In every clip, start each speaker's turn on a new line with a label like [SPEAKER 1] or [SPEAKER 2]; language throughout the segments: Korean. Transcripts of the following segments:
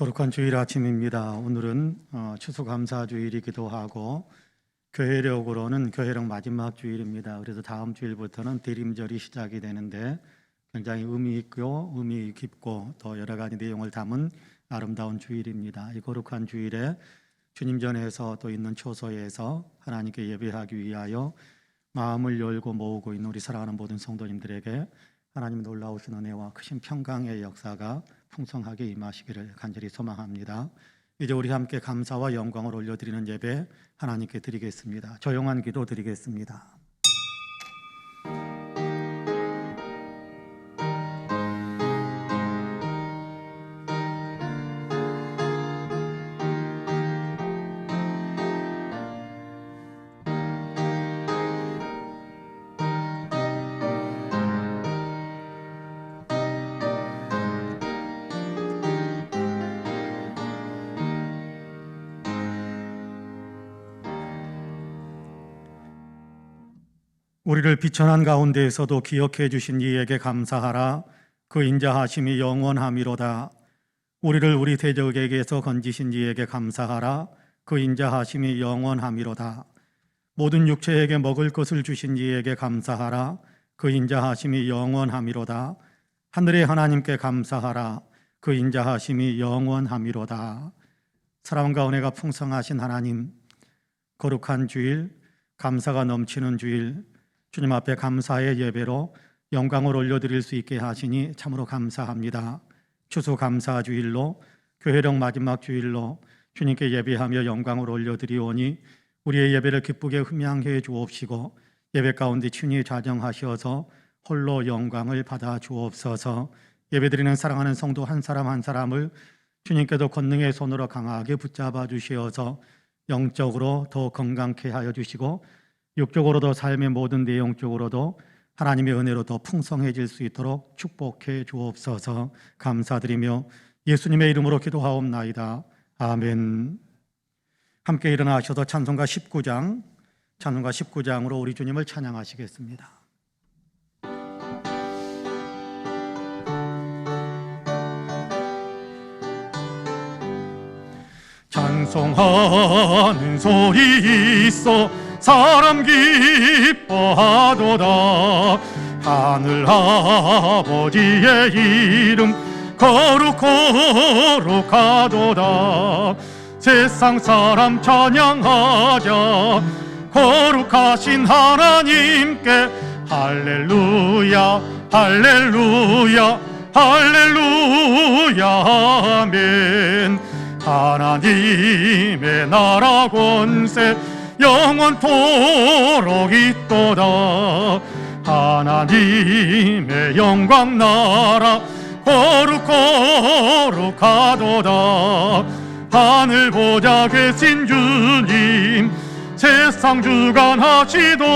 [SPEAKER 1] 거룩한 주일 아침입니다. 오늘은 추수감사주일이기도 하고 교회력으로는 교회력 마지막 주일입니다. 그래서 다음 주일부터는 대림절이 시작이 되는데 굉장히 의미 있고 의미 깊고 또 여러 가지 내용을 담은 아름다운 주일입니다. 이 거룩한 주일에 주님 전에서 또 있는 초소에서 하나님께 예배하기 위하여 마음을 열고 모으고 있는 우리 사랑하는 모든 성도님들에게 하나님의 놀라우신 은혜와 크신 평강의 역사가 풍성하게 임하시기를 간절히 소망합니다. 이제 우리 함께 감사와 영광을 올려드리는 예배 하나님께 드리겠습니다. 조용한 기도 드리겠습니다. 우리를 비천한 가운데에서도 기억해 주신 이에게 감사하라. 그 인자하심이 영원함이로다. 우리를 우리 대적에게서 건지신 이에게 감사하라. 그 인자하심이 영원함이로다. 모든 육체에게 먹을 것을 주신 이에게 감사하라. 그 인자하심이 영원함이로다. 하늘의 하나님께 감사하라. 그 인자하심이 영원함이로다. 사랑과 은혜가 풍성하신 하나님, 거룩한 주일, 감사가 넘치는 주일, 주님 앞에 감사의 예배로 영광을 올려드릴 수 있게 하시니 참으로 감사합니다. 추수감사 주일로 교회력 마지막 주일로 주님께 예배하며 영광을 올려드리오니 우리의 예배를 기쁘게 흠양해 주옵시고 예배 가운데 친히 좌정하셔서 홀로 영광을 받아 주옵소서. 예배드리는 사랑하는 성도 한 사람 한 사람을 주님께도 권능의 손으로 강하게 붙잡아 주시어서 영적으로 더 건강케 하여 주시고 육적으로도 삶의 모든 내용적으로도 하나님의 은혜로 더 풍성해질 수 있도록 축복해 주옵소서. 감사드리며 예수님의 이름으로 기도하옵나이다. 아멘. 함께 일어나셔서 찬송가 19장으로 우리 주님을 찬양하시겠습니다. 찬송하는 소리 있어 사람 기뻐하도다. 하늘 아버지의 이름 거룩하도다. 세상 사람 찬양하자. 거룩하신 하나님께 할렐루야 할렐루야 할렐루야 아멘. 하나님의 나라 권세 영원토록 있도다. 하나님의 영광 나라 거룩하도다. 하늘 보좌 계신 주님 세상 주관하시도다.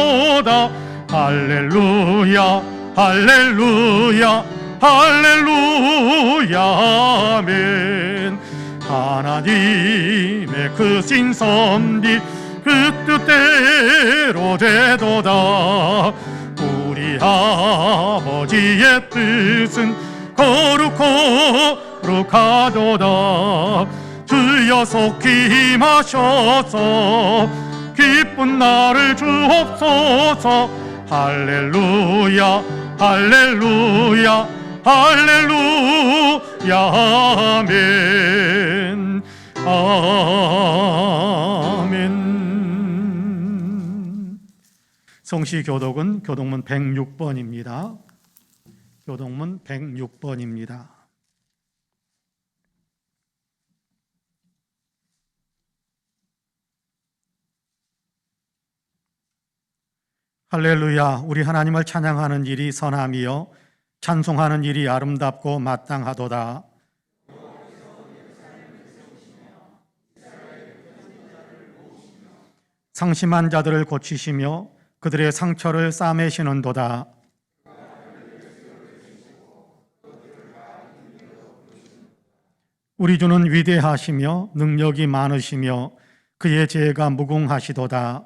[SPEAKER 1] 할렐루야 할렐루야 할렐루야 아멘. 하나님의 크신 섭리 그 뜻대로 되도다. 우리 아버지의 뜻은 거룩하도다. 주여 속히 임하셔서 기쁜 날을 주옵소서. 할렐루야 할렐루야 할렐루야 아멘 아멘. 성시교독은 교독문 106번입니다. 교독문 106번입니다. 할렐루야. 우리 하나님을 찬양하는 일이 선함이요 찬송하는 일이 아름답고 마땅하도다. 상심한 자들을 고치시며 그들의 상처를 싸매시는도다. 우리 주는 위대하시며 능력이 많으시며 그의 죄가 무궁하시도다.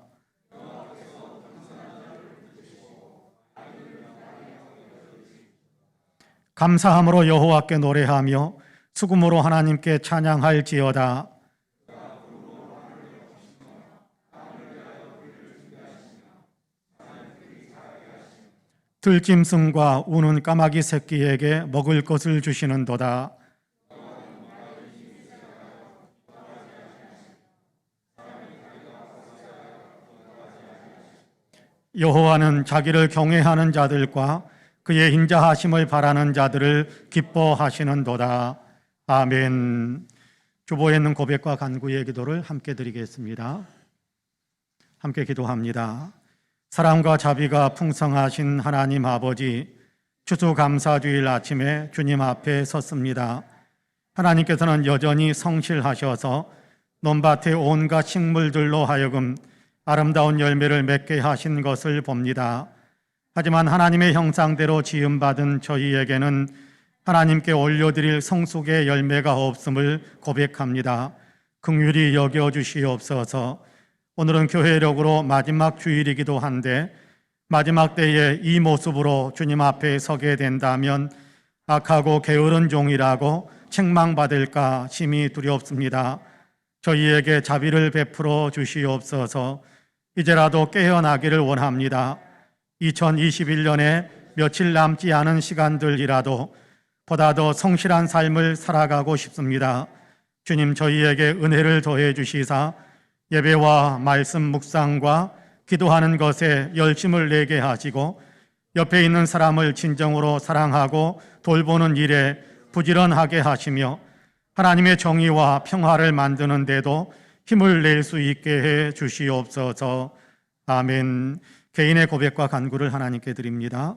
[SPEAKER 1] 감사함으로 여호와께 노래하며 수금으로 하나님께 찬양할지어다. 들짐승과 우는 까마귀 새끼에게 먹을 것을 주시는도다. 여호와는 자기를 경외하는 자들과 그의 인자하심을 바라는 자들을 기뻐하시는도다. 아멘. 주보에 있는 고백과 간구의 기도를 함께 드리겠습니다. 함께 기도합니다. 사랑과 자비가 풍성하신 하나님 아버지, 추수감사주일 아침에 주님 앞에 섰습니다. 하나님께서는 여전히 성실하셔서 논밭의 온갖 식물들로 하여금 아름다운 열매를 맺게 하신 것을 봅니다. 하지만 하나님의 형상대로 지음받은 저희에게는 하나님께 올려드릴 성숙의 열매가 없음을 고백합니다. 긍휼히 여겨주시옵소서. 오늘은 교회력으로 마지막 주일이기도 한데 마지막 때에 이 모습으로 주님 앞에 서게 된다면 악하고 게으른 종이라고 책망받을까 심히 두렵습니다. 저희에게 자비를 베풀어 주시옵소서. 이제라도 깨어나기를 원합니다. 2021년에 며칠 남지 않은 시간들이라도 보다 더 성실한 삶을 살아가고 싶습니다. 주님, 저희에게 은혜를 더해 주시사 예배와 말씀 묵상과 기도하는 것에 열심을 내게 하시고 옆에 있는 사람을 진정으로 사랑하고 돌보는 일에 부지런하게 하시며 하나님의 정의와 평화를 만드는 데도 힘을 낼 수 있게 해 주시옵소서. 아멘. 개인의 고백과 간구를 하나님께 드립니다.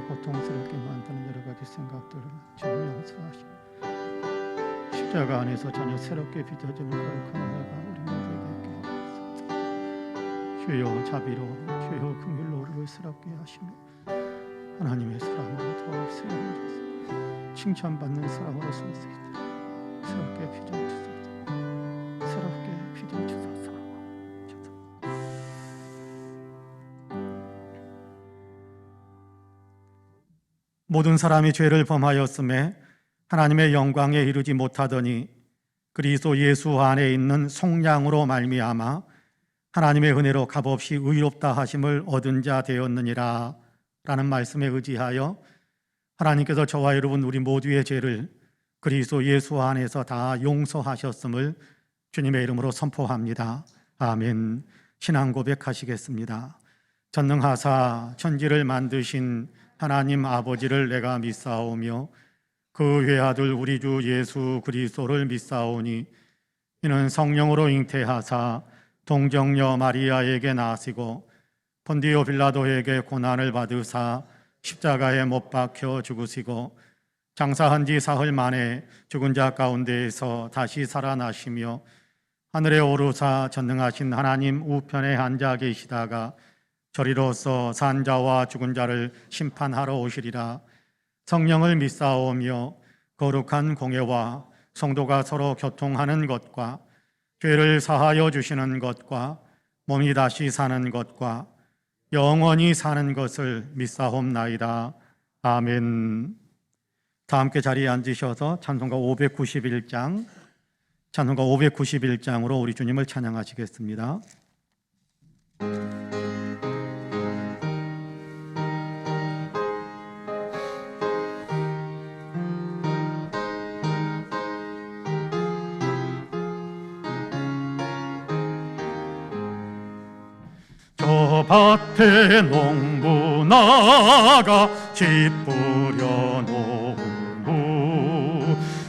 [SPEAKER 2] 고통스럽게 만드는 여러 가지 생각들을 주님 용서하시고 십자가 안에서 전혀 새롭게 빚어지는 거룩한 은혜가 우리 모두에게 있게 하옵소서. 주여 자비로 주여 긍휼로 우리를 새롭게 하시며 하나님의 사랑으로 더욱 세워주소서. 칭찬받는 사람으로 설 수 있도록 새롭게 빚어주소서. 새롭게 빚어주소서.
[SPEAKER 1] 모든 사람이 죄를 범하였음에 하나님의 영광에 이르지 못하더니 그리스도 예수 안에 있는 속량으로 말미암아 하나님의 은혜로 값없이 의롭다 하심을 얻은 자 되었느니라 라는 말씀에 의지하여 하나님께서 저와 여러분 우리 모두의 죄를 그리스도 예수 안에서 다 용서하셨음을 주님의 이름으로 선포합니다. 아멘. 신앙 고백하시겠습니다. 전능하사 천지를 만드신 하나님 아버지를 내가 믿사오며 그 외아들 우리 주 예수 그리스도를 믿사오니 이는 성령으로 잉태하사 동정녀 마리아에게 나시고 본디오 빌라도에게 고난을 받으사 십자가에 못 박혀 죽으시고 장사한 지 사흘 만에 죽은 자 가운데에서 다시 살아나시며 하늘에 오르사 전능하신 하나님 우편에 앉아 계시다가 저리로서 산 자와 죽은 자를 심판하러 오시리라. 성령을 믿사오며 거룩한 공예와 성도가 서로 교통하는 것과 죄를 사하여 주시는 것과 몸이 다시 사는 것과 영원히 사는 것을 믿사옵나이다. 아멘. 다 함께 자리에 앉으셔서 찬송가 591장으로 우리 주님을 찬양하시겠습니다.
[SPEAKER 2] 저 밭에 농부 나가 씨 뿌려놓고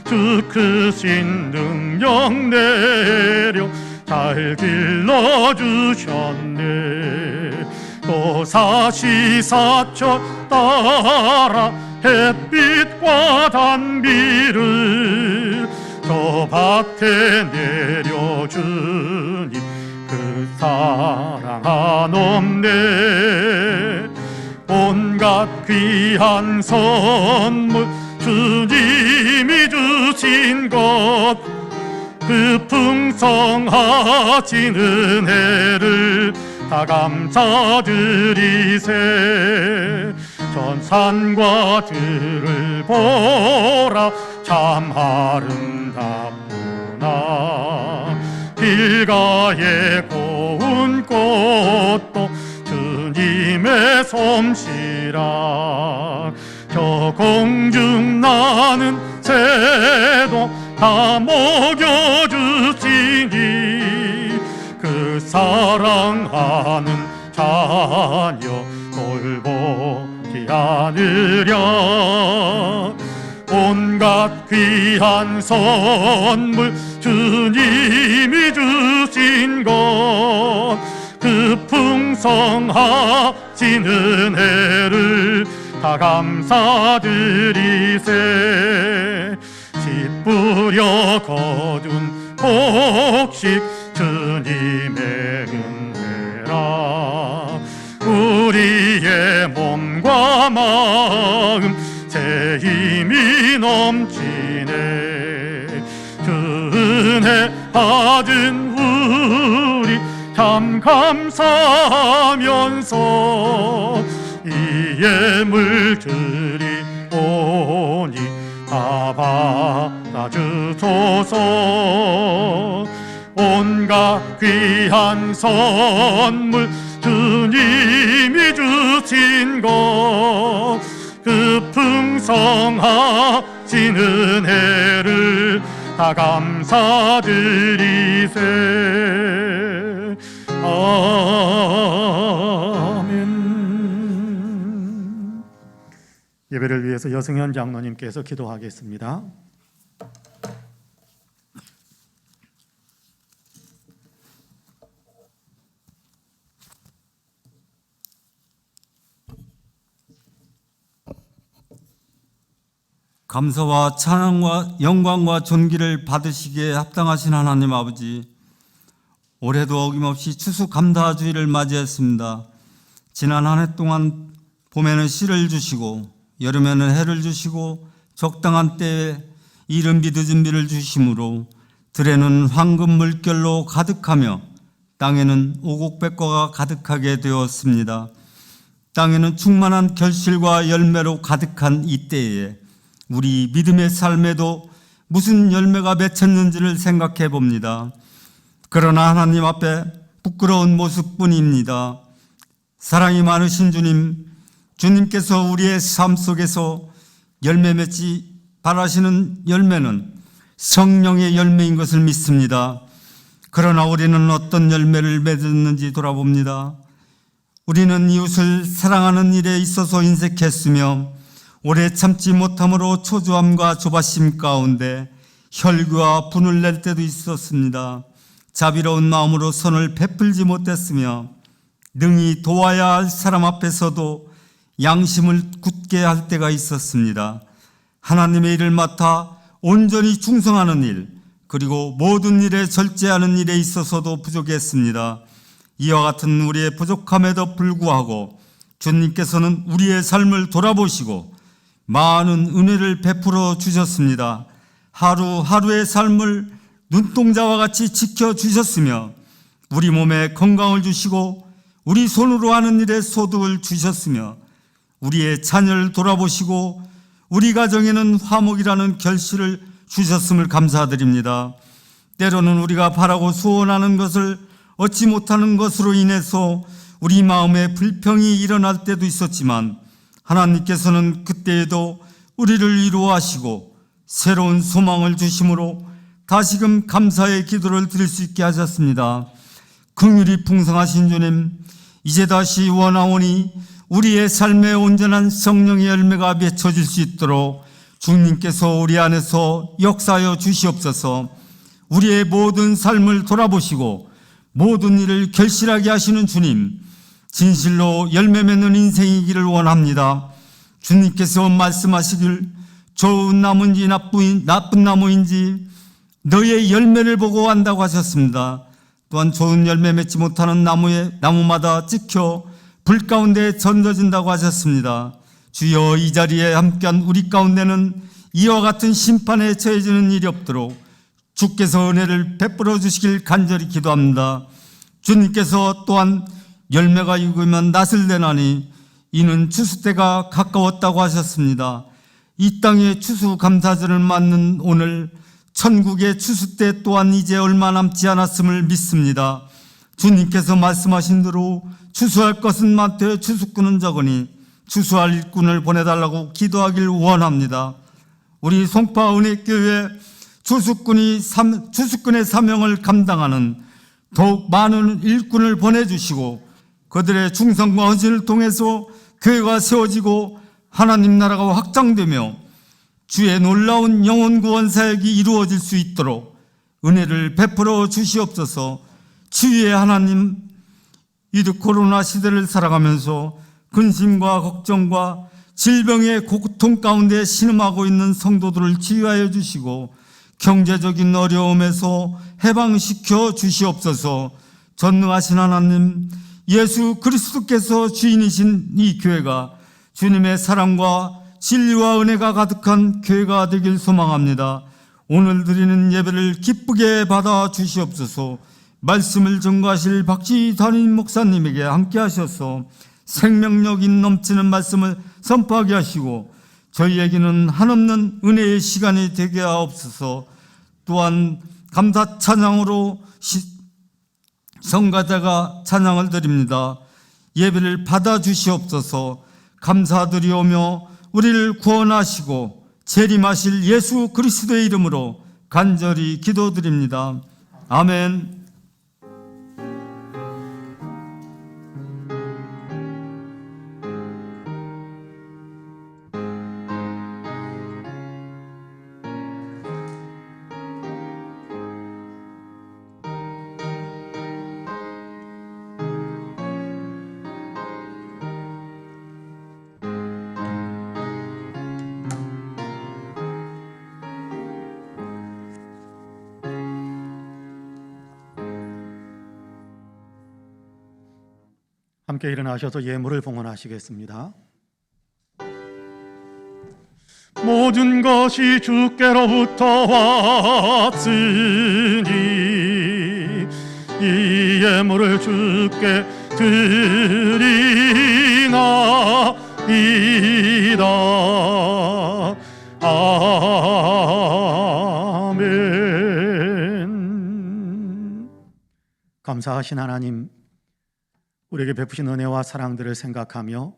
[SPEAKER 2] 주 크신 능력 내려 잘 길러주셨네. 또 사시사철 따라 햇빛과 단비를 저 밭에 내려주니 그 사랑 한없네.
[SPEAKER 1] 온갖 귀한 선물 주님이 주신 것, 그 풍성하신 은혜를 다 감사드리세. 전 산과 들을 보라 참 아름답구나. 길가의 고운 꽃도 주님의 솜씨라. 저 공중 나는 새도 다 먹여주시니 그 사랑하는 자녀 돌보지 않으랴. 온갖 귀한 선물 주님이 주신 것, 그 풍성하신 은혜를 다 감사드리세. 씨 뿌려 거둔 복식 주님의 은혜라. 우리의 몸과 마음 새 힘이 넘치네. 그 은혜 받은 우리 참 감사하면서 이 예물 드리오니 다 받아주소서. 온갖 귀한 선물 주님이 주신 것, 그 풍성하신 은혜를 다 감사드리세. 아멘. 예배를 위해서 여승현 장로님께서 기도하겠습니다.
[SPEAKER 3] 감사와 찬양과 영광과 존귀를 받으시기에 합당하신 하나님 아버지, 올해도 어김없이 추수감사주의를 맞이했습니다. 지난 한 해 동안 봄에는 씨를 주시고 여름에는 해를 주시고 적당한 때에 이른 비 늦은 비를 주심으로 들에는 황금 물결로 가득하며 땅에는 오곡백과가 가득하게 되었습니다. 땅에는 충만한 결실과 열매로 가득한 이때에 우리 믿음의 삶에도 무슨 열매가 맺혔는지를 생각해 봅니다. 그러나 하나님 앞에 부끄러운 모습뿐입니다. 사랑이 많으신 주님, 주님께서 우리의 삶 속에서 열매 맺지 바라시는 열매는 성령의 열매인 것을 믿습니다. 그러나 우리는 어떤 열매를 맺었는지 돌아봅니다. 우리는 이웃을 사랑하는 일에 있어서 인색했으며 오래 참지 못함으로 초조함과 조바심 가운데 혈기와 분을 낼 때도 있었습니다. 자비로운 마음으로 선을 베풀지 못했으며 능히 도와야 할 사람 앞에서도 양심을 굳게 할 때가 있었습니다. 하나님의 일을 맡아 온전히 충성하는 일, 그리고 모든 일에 절제하는 일에 있어서도 부족했습니다. 이와 같은 우리의 부족함에도 불구하고 주님께서는 우리의 삶을 돌아보시고 많은 은혜를 베풀어 주셨습니다. 하루하루의 삶을 눈동자와 같이 지켜주셨으며 우리 몸에 건강을 주시고 우리 손으로 하는 일에 소득을 주셨으며 우리의 자녀를 돌아보시고 우리 가정에는 화목이라는 결실을 주셨음을 감사드립니다. 때로는 우리가 바라고 소원하는 것을 얻지 못하는 것으로 인해서 우리 마음에 불평이 일어날 때도 있었지만 하나님께서는 그때에도 우리를 위로하시고 새로운 소망을 주심으로 다시금 감사의 기도를 드릴 수 있게 하셨습니다. 긍휼이 풍성하신 주님, 이제 다시 원하오니 우리의 삶에 온전한 성령의 열매가 맺혀질 수 있도록 주님께서 우리 안에서 역사하여 주시옵소서. 우리의 모든 삶을 돌아보시고 모든 일을 결실하게 하시는 주님, 진실로 열매 맺는 인생이기를 원합니다. 주님께서 말씀하시길 좋은 나무인지 나쁜 나무인지 너의 열매를 보고 안다고 하셨습니다. 또한 좋은 열매 맺지 못하는 나무마다 찍혀 불 가운데 던져진다고 하셨습니다. 주여, 이 자리에 함께한 우리 가운데는 이와 같은 심판에 처해지는 일이 없도록 주께서 은혜를 베풀어 주시길 간절히 기도합니다. 주님께서 또한 열매가 익으면 낫을 내나니 이는 추수 때가 가까웠다고 하셨습니다. 이 땅의 추수감사절을 맞는 오늘 천국의 추수 때 또한 이제 얼마 남지 않았음을 믿습니다. 주님께서 말씀하신 대로 추수할 것은 많되 추수꾼은 적으니 추수할 일꾼을 보내달라고 기도하길 원합니다. 우리 송파 은혜교회 추수꾼의 사명을 감당하는 더욱 많은 일꾼을 보내주시고 그들의 충성과 헌신을 통해서 교회가 세워지고 하나님 나라가 확장되며 주의 놀라운 영혼 구원 사역이 이루어질 수 있도록 은혜를 베풀어 주시옵소서. 치유의 하나님, 이 코로나 시대를 살아가면서 근심과 걱정과 질병의 고통 가운데 신음하고 있는 성도들을 치유하여 주시고 경제적인 어려움에서 해방시켜 주시옵소서. 전능하신 하나님, 예수 그리스도께서 주인이신 이 교회가 주님의 사랑과 진리와 은혜가 가득한 교회가 되길 소망합니다. 오늘 드리는 예배를 기쁘게 받아 주시옵소서. 말씀을 전가하실 박지 담임 목사님에게 함께 하셔서 생명력이 넘치는 말씀을 선포하게 하시고 저희에게는 한없는 은혜의 시간이 되게 하옵소서. 또한 감사 찬양으로 성가자가 찬양을 드립니다. 예배를 받아 주시옵소서. 감사드리오며 우리를 구원하시고 재림하실 예수 그리스도의 이름으로 간절히 기도드립니다. 아멘.
[SPEAKER 1] 함께 일어나셔서 예물을 봉헌하시겠습니다.
[SPEAKER 2] 모든 것이 주께로부터 왔으니 이 예물을 주께 드리나이다. 아멘.
[SPEAKER 1] 감사하신 하나님, 우리에게 베푸신 은혜와 사랑들을 생각하며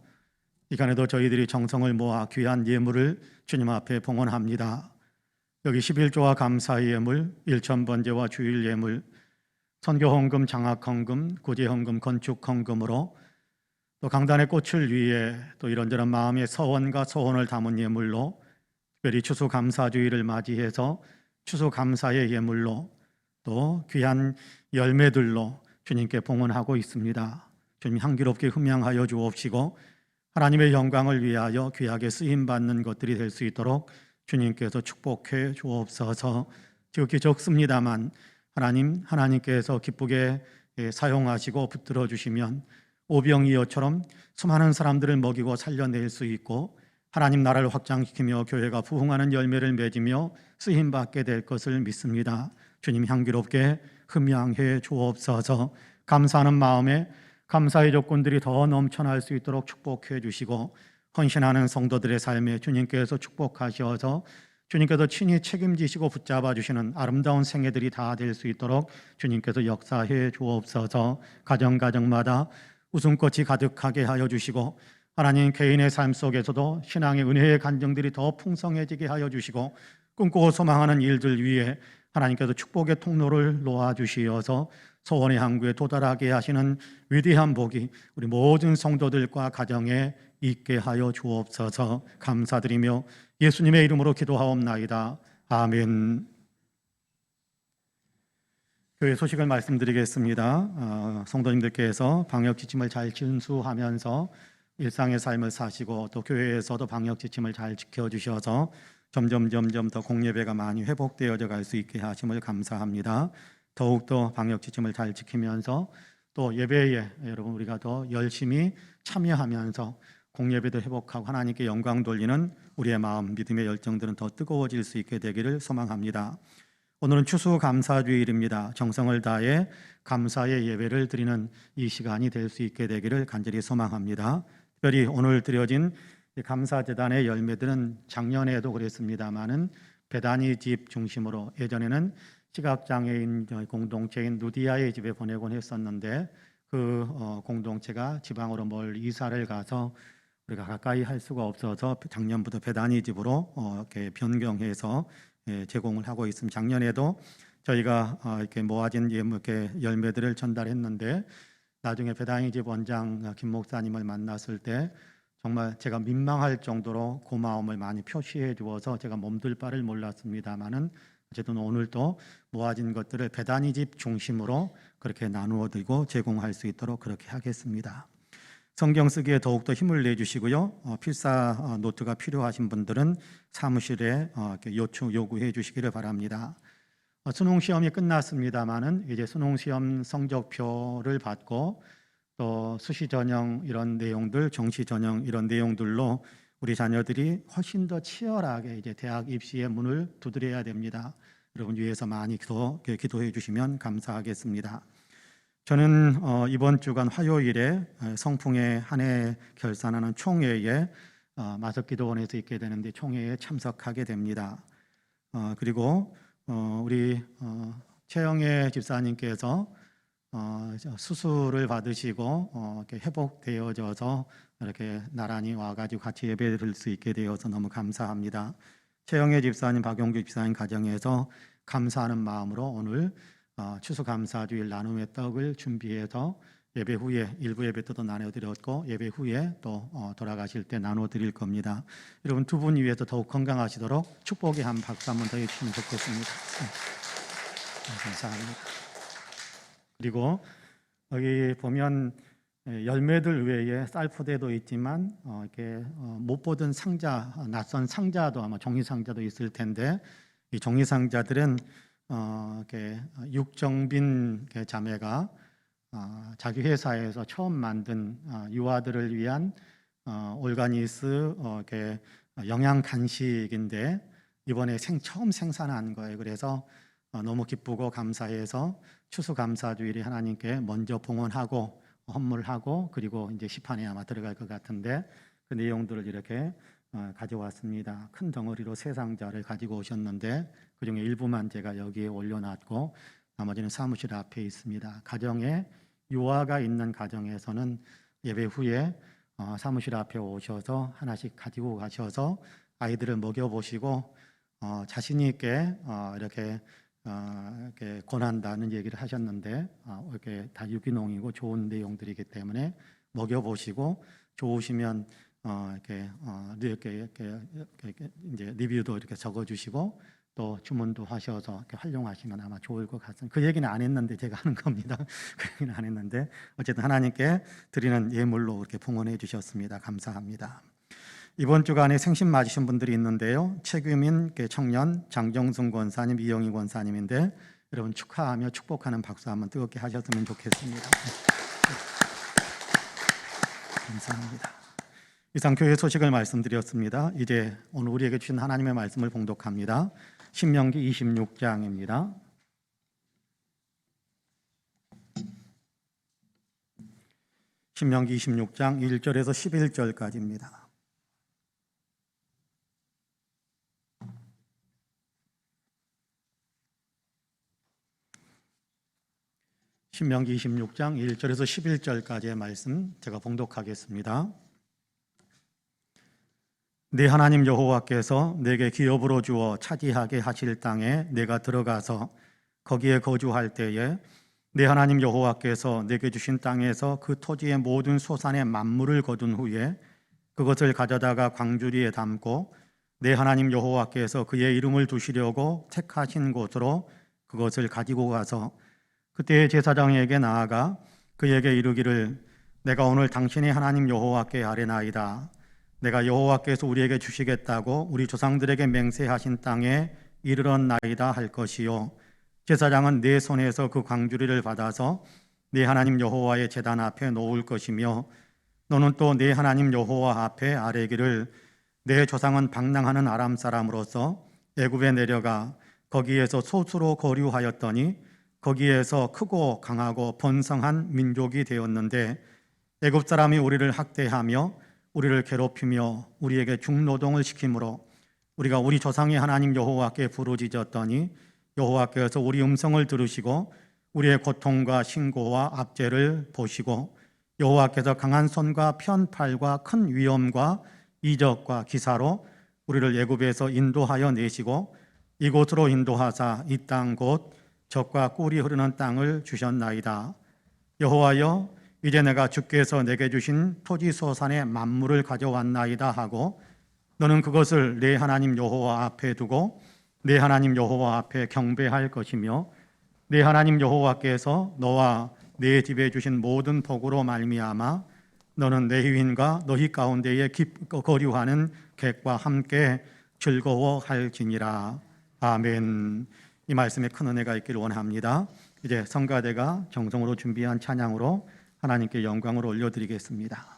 [SPEAKER 1] 이 시간에도 저희들이 정성을 모아 귀한 예물을 주님 앞에 봉헌합니다. 여기 11조와 감사의 예물, 일천번제와 주일 예물, 선교헌금, 장학헌금, 구제헌금, 건축헌금으로 또 강단의 꽃을 위해 또 이런저런 마음의 서원과 소원을 담은 예물로 특별히 추수감사주의를 맞이해서 추수감사의 예물로 또 귀한 열매들로 주님께 봉헌하고 있습니다. 주님 향기롭게 흠양하여 주옵시고 하나님의 영광을 위하여 귀하게 쓰임받는 것들이 될 수 있도록 주님께서 축복해 주옵소서. 지극히 적습니다만 하나님께서 기쁘게 사용하시고 붙들어 주시면 오병이어처럼 수많은 사람들을 먹이고 살려낼 수 있고 하나님 나라를 확장시키며 교회가 부흥하는 열매를 맺으며 쓰임받게 될 것을 믿습니다. 주님 향기롭게 흠양해 주옵소서. 감사하는 마음에 감사의 조건들이 더 넘쳐날 수 있도록 축복해 주시고 헌신하는 성도들의 삶에 주님께서 축복하셔서 주님께서 친히 책임지시고 붙잡아 주시는 아름다운 생애들이 다 될 수 있도록 주님께서 역사해 주옵소서. 가정마다 웃음꽃이 가득하게 하여 주시고 하나님 개인의 삶 속에서도 신앙의 은혜의 간정들이 더 풍성해지게 하여 주시고 꿈꾸고 소망하는 일들 위에 하나님께서 축복의 통로를 놓아주시어서 소원의 항구에 도달하게 하시는 위대한 복이 우리 모든 성도들과 가정에 있게 하여 주옵소서. 감사드리며 예수님의 이름으로 기도하옵나이다. 아멘. 교회 소식을 말씀드리겠습니다. 성도님들께서 방역 지침을 잘 준수하면서 일상의 삶을 사시고 또 교회에서도 방역 지침을 잘 지켜주셔서 점점 더 공예배가 많이 회복되어져 갈 수 있게 하심을 감사합니다. 더욱더 방역 지침을 잘 지키면서 또 예배에 여러분 우리가 더 열심히 참여하면서 공예배도 회복하고 하나님께 영광 돌리는 우리의 마음, 믿음의 열정들은 더 뜨거워질 수 있게 되기를 소망합니다. 오늘은 추수감사주일입니다. 정성을 다해 감사의 예배를 드리는 이 시간이 될 수 있게 되기를 간절히 소망합니다. 특별히 오늘 드려진 감사재단의 열매들은 작년에도 그랬습니다마는 베다니 집 중심으로 예전에는 시각장애인 공동체인 누디아의 집에 보내곤 했었는데 그 공동체가 지방으로 멀리 이사를 가서 우리가 가까이 할 수가 없어서 작년부터 베다니 집으로 이렇게 변경해서 제공을 하고 있습니다. 작년에도 저희가 이렇게 모아진 이렇게 열매들을 전달했는데 나중에 베다니 집 원장 김 목사님을 만났을 때 정말 제가 민망할 정도로 고마움을 많이 표시해 주어서 제가 몸둘 바를 몰랐습니다만은 어쨌든 오늘 또 모아진 것들을 베다니 집 중심으로 그렇게 나누어 드리고 제공할 수 있도록 그렇게 하겠습니다. 성경 쓰기에 더욱더 힘을 내주시고요. 필사 노트가 필요하신 분들은 사무실에 요구해 주시기를 바랍니다. 수능 시험이 끝났습니다만은 이제 수능 시험 성적표를 받고 또 수시 전형 이런 내용들, 정시 전형 이런 내용들로 우리 자녀들이 훨씬 더 치열하게 이제 대학 입시의 문을 두드려야 됩니다. 여러분 위해서 많이 기도해 주시면 감사하겠습니다. 저는 이번 주간 화요일에 성풍의 한 해 결산하는 총회에 마석기도원에서 있게 되는데 총회에 참석하게 됩니다. 그리고 우리 최영애 집사님께서 수술을 받으시고 이렇게 회복되어져서 이렇게 나란히 와가지고 같이 예배드릴 수 있게 되어서 너무 감사합니다. 최영애 집사님, 박용규 집사님 가정에서 감사하는 마음으로 오늘 추수감사주일 나눔의 떡을 준비해서 예배 후에 일부 예배 때도 나눠드렸고 예배 후에 또 돌아가실 때 나눠드릴 겁니다. 여러분 두 분 위해서 더욱 건강하시도록 축복의 한 박수 한번 더 해주시면 좋겠습니다. 감사합니다. 그리고 여기 보면 열매들 외에 쌀포대도 있지만 이렇게 못 보던 상자, 낯선 상자도 아마 종이 상자도 있을 텐데 이 종이 상자들은 이렇게 육정빈 자매가 자기 회사에서 처음 만든 유아들을 위한 올가니스 이렇게 영양 간식인데 이번에 처음 생산한 거예요. 그래서 너무 기쁘고 감사해서 추수감사주일에 하나님께 먼저 봉헌하고 헌물하고 그리고 이제 시판에 아마 들어갈 것 같은데 그 내용들을 이렇게 가져왔습니다. 큰 덩어리로 세 상자를 가지고 오셨는데 그중에 일부만 제가 여기에 올려놨고 나머지는 사무실 앞에 있습니다. 가정에 유아가 있는 가정에서는 예배 후에 사무실 앞에 오셔서 하나씩 가지고 가셔서 아이들을 먹여보시고 자신 있게 이렇게 권한다는 얘기를 하셨는데 이렇게 다 유기농이고 좋은 내용들이기 때문에 먹여보시고 좋으시면 이렇게 이제 리뷰도 이렇게 적어주시고 또 주문도 하셔서 이렇게 활용하시면 아마 좋을 것 같습니다. 그 얘기는 안 했는데 제가 하는 겁니다. 그 얘기는 안 했는데 어쨌든 하나님께 드리는 예물로 이렇게 봉헌해 주셨습니다. 감사합니다. 이번 주간에 생신 맞으신 분들이 있는데요. 최규민 청년, 장정순 권사님, 이영희 권사님인데 여러분 축하하며 축복하는 박수 한번 뜨겁게 하셨으면 좋겠습니다. 감사합니다. 이상 교회 소식을 말씀드렸습니다. 이제 오늘 우리에게 주신 하나님의 말씀을 봉독합니다. 신명기 26장입니다. 신명기 26장 1절에서 11절까지입니다. 신명기 26장 1절에서 11절까지의 말씀 제가 봉독하겠습니다. 네 하나님 여호와께서 내게 기업으로 주어 차지하게 하실 땅에 내가 들어가서 거기에 거주할 때에 네 하나님 여호와께서 내게 주신 땅에서 그 토지의 모든 소산의 만물을 거둔 후에 그것을 가져다가 광주리에 담고 네 하나님 여호와께서 그의 이름을 두시려고 택하신 곳으로 그것을 가지고 가서 그때 제사장에게 나아가 그에게 이르기를 내가 오늘 당신의 하나님 여호와께 아뢰나이다. 내가 여호와께서 우리에게 주시겠다고 우리 조상들에게 맹세하신 땅에 이르렀나이다 할 것이요. 제사장은 내 손에서 그 광주리를 받아서 네 하나님 여호와의 제단 앞에 놓을 것이며 너는 또 네 하나님 여호와 앞에 아뢰기를 내 조상은 방랑하는 아람 사람으로서 애굽에 내려가 거기에서 소수로 거류하였더니 거기에서 크고 강하고 번성한 민족이 되었는데 애굽 사람이 우리를 학대하며 우리를 괴롭히며 우리에게 중노동을 시키므로 우리가 우리 조상의 하나님 여호와께 부르짖었더니 여호와께서 우리 음성을 들으시고 우리의 고통과 신고와 압제를 보시고 여호와께서 강한 손과 편팔과 큰 위엄과 이적과 기사로 우리를 애굽에서 인도하여 내시고 이곳으로 인도하사 이 땅 곧 젖과 꿀이 흐르는 땅을 주셨나이다. 여호와여, 이제 내가 주께서 내게 주신 토지 소산의 만물을 가져왔나이다 하고 너는 그것을 내 하나님 여호와 앞에 두고 내 하나님 여호와 앞에 경배할 것이며 내 하나님 여호와께서 너와 내 집에 주신 모든 복으로 말미암아 너는 내 유인과 너희 가운데에 거류하는 객과 함께 즐거워할지니라. 아멘. 이 말씀에 큰 은혜가 있기를 원합니다. 이제 성가대가 정성으로 준비한 찬양으로 하나님께 영광을 올려드리겠습니다.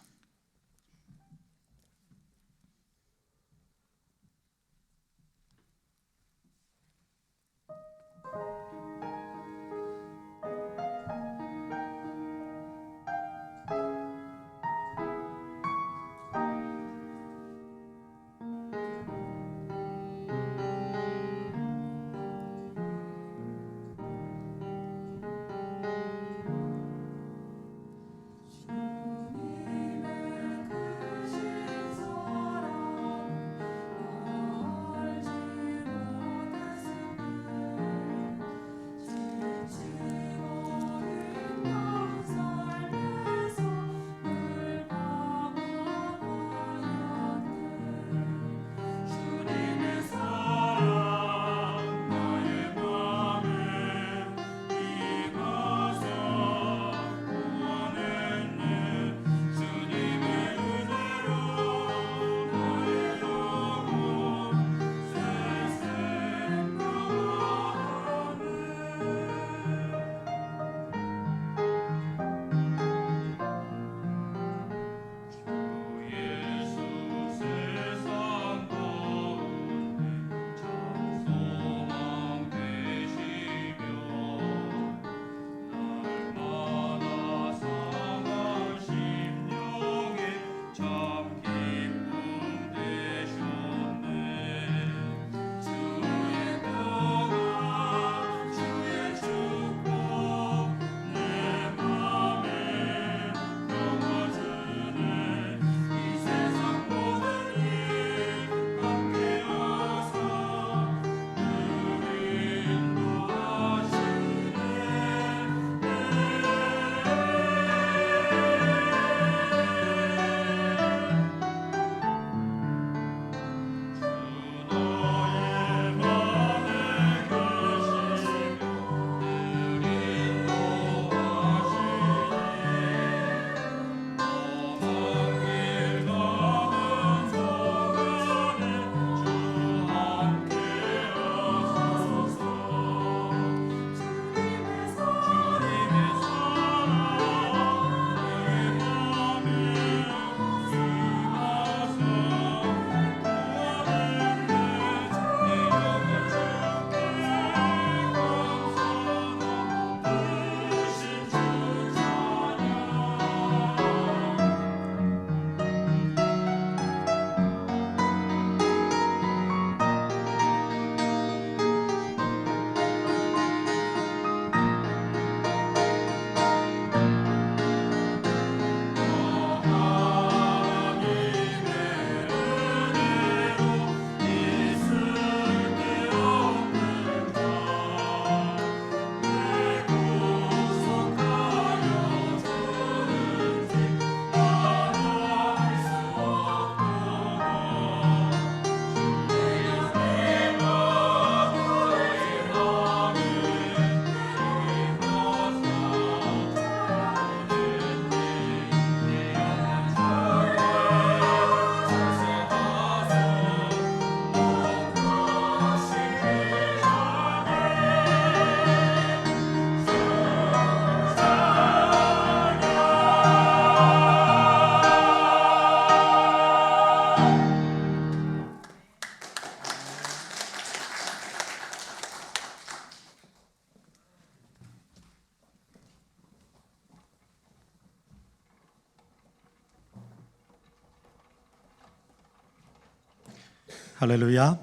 [SPEAKER 1] 할렐루야.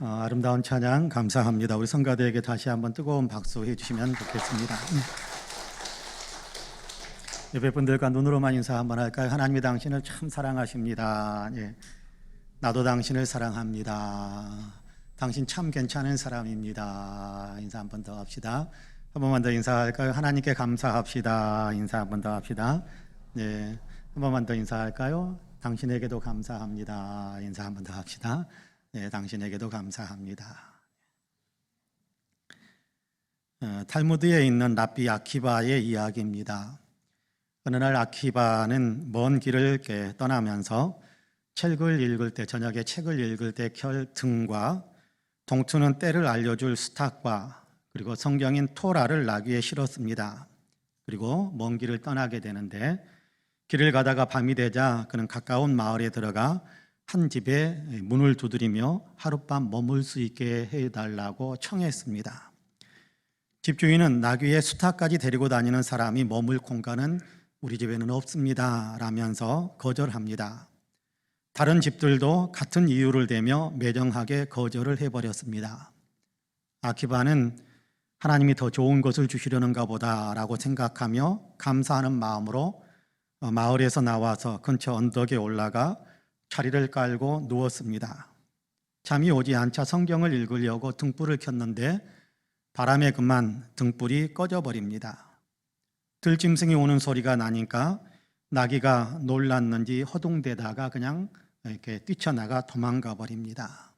[SPEAKER 1] 아름다운 찬양 감사합니다. 우리 성가대에게 다시 한번 뜨거운 박수 해주시면 좋겠습니다. 예배분들과 눈으로만 인사 한번 할까요? 하나님이 당신을 참 사랑하십니다. 예. 나도 당신을 사랑합니다. 당신 참 괜찮은 사람입니다. 인사 한 번 더 합시다. 한 번만 더 인사할까요? 하나님께 감사합시다. 인사 한 번 더 합시다. 네, 한 번만 더 인사할까요? 당신에게도 감사합니다. 인사 한 번 더 합시다. 네, 당신에게도 감사합니다. 탈무드에 있는 랍비 아키바의 이야기입니다. 어느 날 아키바는 먼 길을 이렇게 떠나면서 책을 읽을 때, 저녁에 책을 읽을 때 켤 등과 동트는 때를 알려줄 스탁과 그리고 성경인 토라를 나귀에 실었습니다. 그리고 먼 길을 떠나게 되는데 길을 가다가 밤이 되자 그는 가까운 마을에 들어가 한 집에 문을 두드리며 하룻밤 머물 수 있게 해달라고 청했습니다. 집주인은 나귀에 수탉까지 데리고 다니는 사람이 머물 공간은 우리 집에는 없습니다 라면서 거절합니다. 다른 집들도 같은 이유를 대며 매정하게 거절을 해버렸습니다. 아키바는 하나님이 더 좋은 것을 주시려는가 보다라고 생각하며 감사하는 마음으로 마을에서 나와서 근처 언덕에 올라가 자리를 깔고 누웠습니다. 잠이 오지 않자 성경을 읽으려고 등불을 켰는데 바람에 그만 등불이 꺼져버립니다. 들짐승이 오는 소리가 나니까 나귀가 놀랐는지 허둥대다가 그냥 이렇게 뛰쳐나가 도망가 버립니다.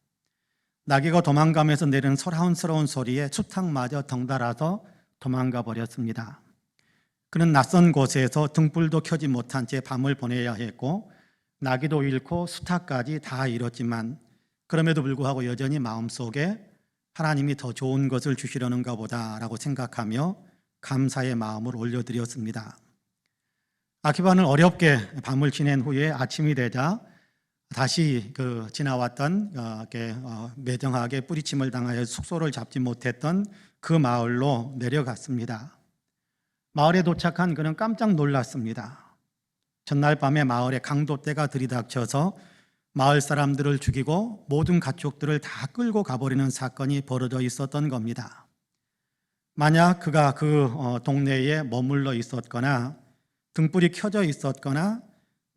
[SPEAKER 1] 나귀가 도망가면서 내리는 소란스러운 소리에 수탉마저 덩달아서 도망가 버렸습니다. 그는 낯선 곳에서 등불도 켜지 못한 채 밤을 보내야 했고 나귀도 잃고 수탉까지 다 잃었지만 그럼에도 불구하고 여전히 마음속에 하나님이 더 좋은 것을 주시려는가 보다라고 생각하며 감사의 마음을 올려드렸습니다. 아키바는 어렵게 밤을 지낸 후에 아침이 되자 다시 지나왔던 매정하게 뿌리침을 당하여 숙소를 잡지 못했던 그 마을로 내려갔습니다. 마을에 도착한 그는 깜짝 놀랐습니다. 전날 밤에 마을에 강도떼가 들이닥쳐서 마을 사람들을 죽이고 모든 가축들을 다 끌고 가버리는 사건이 벌어져 있었던 겁니다. 만약 그가 그 동네에 머물러 있었거나 등불이 켜져 있었거나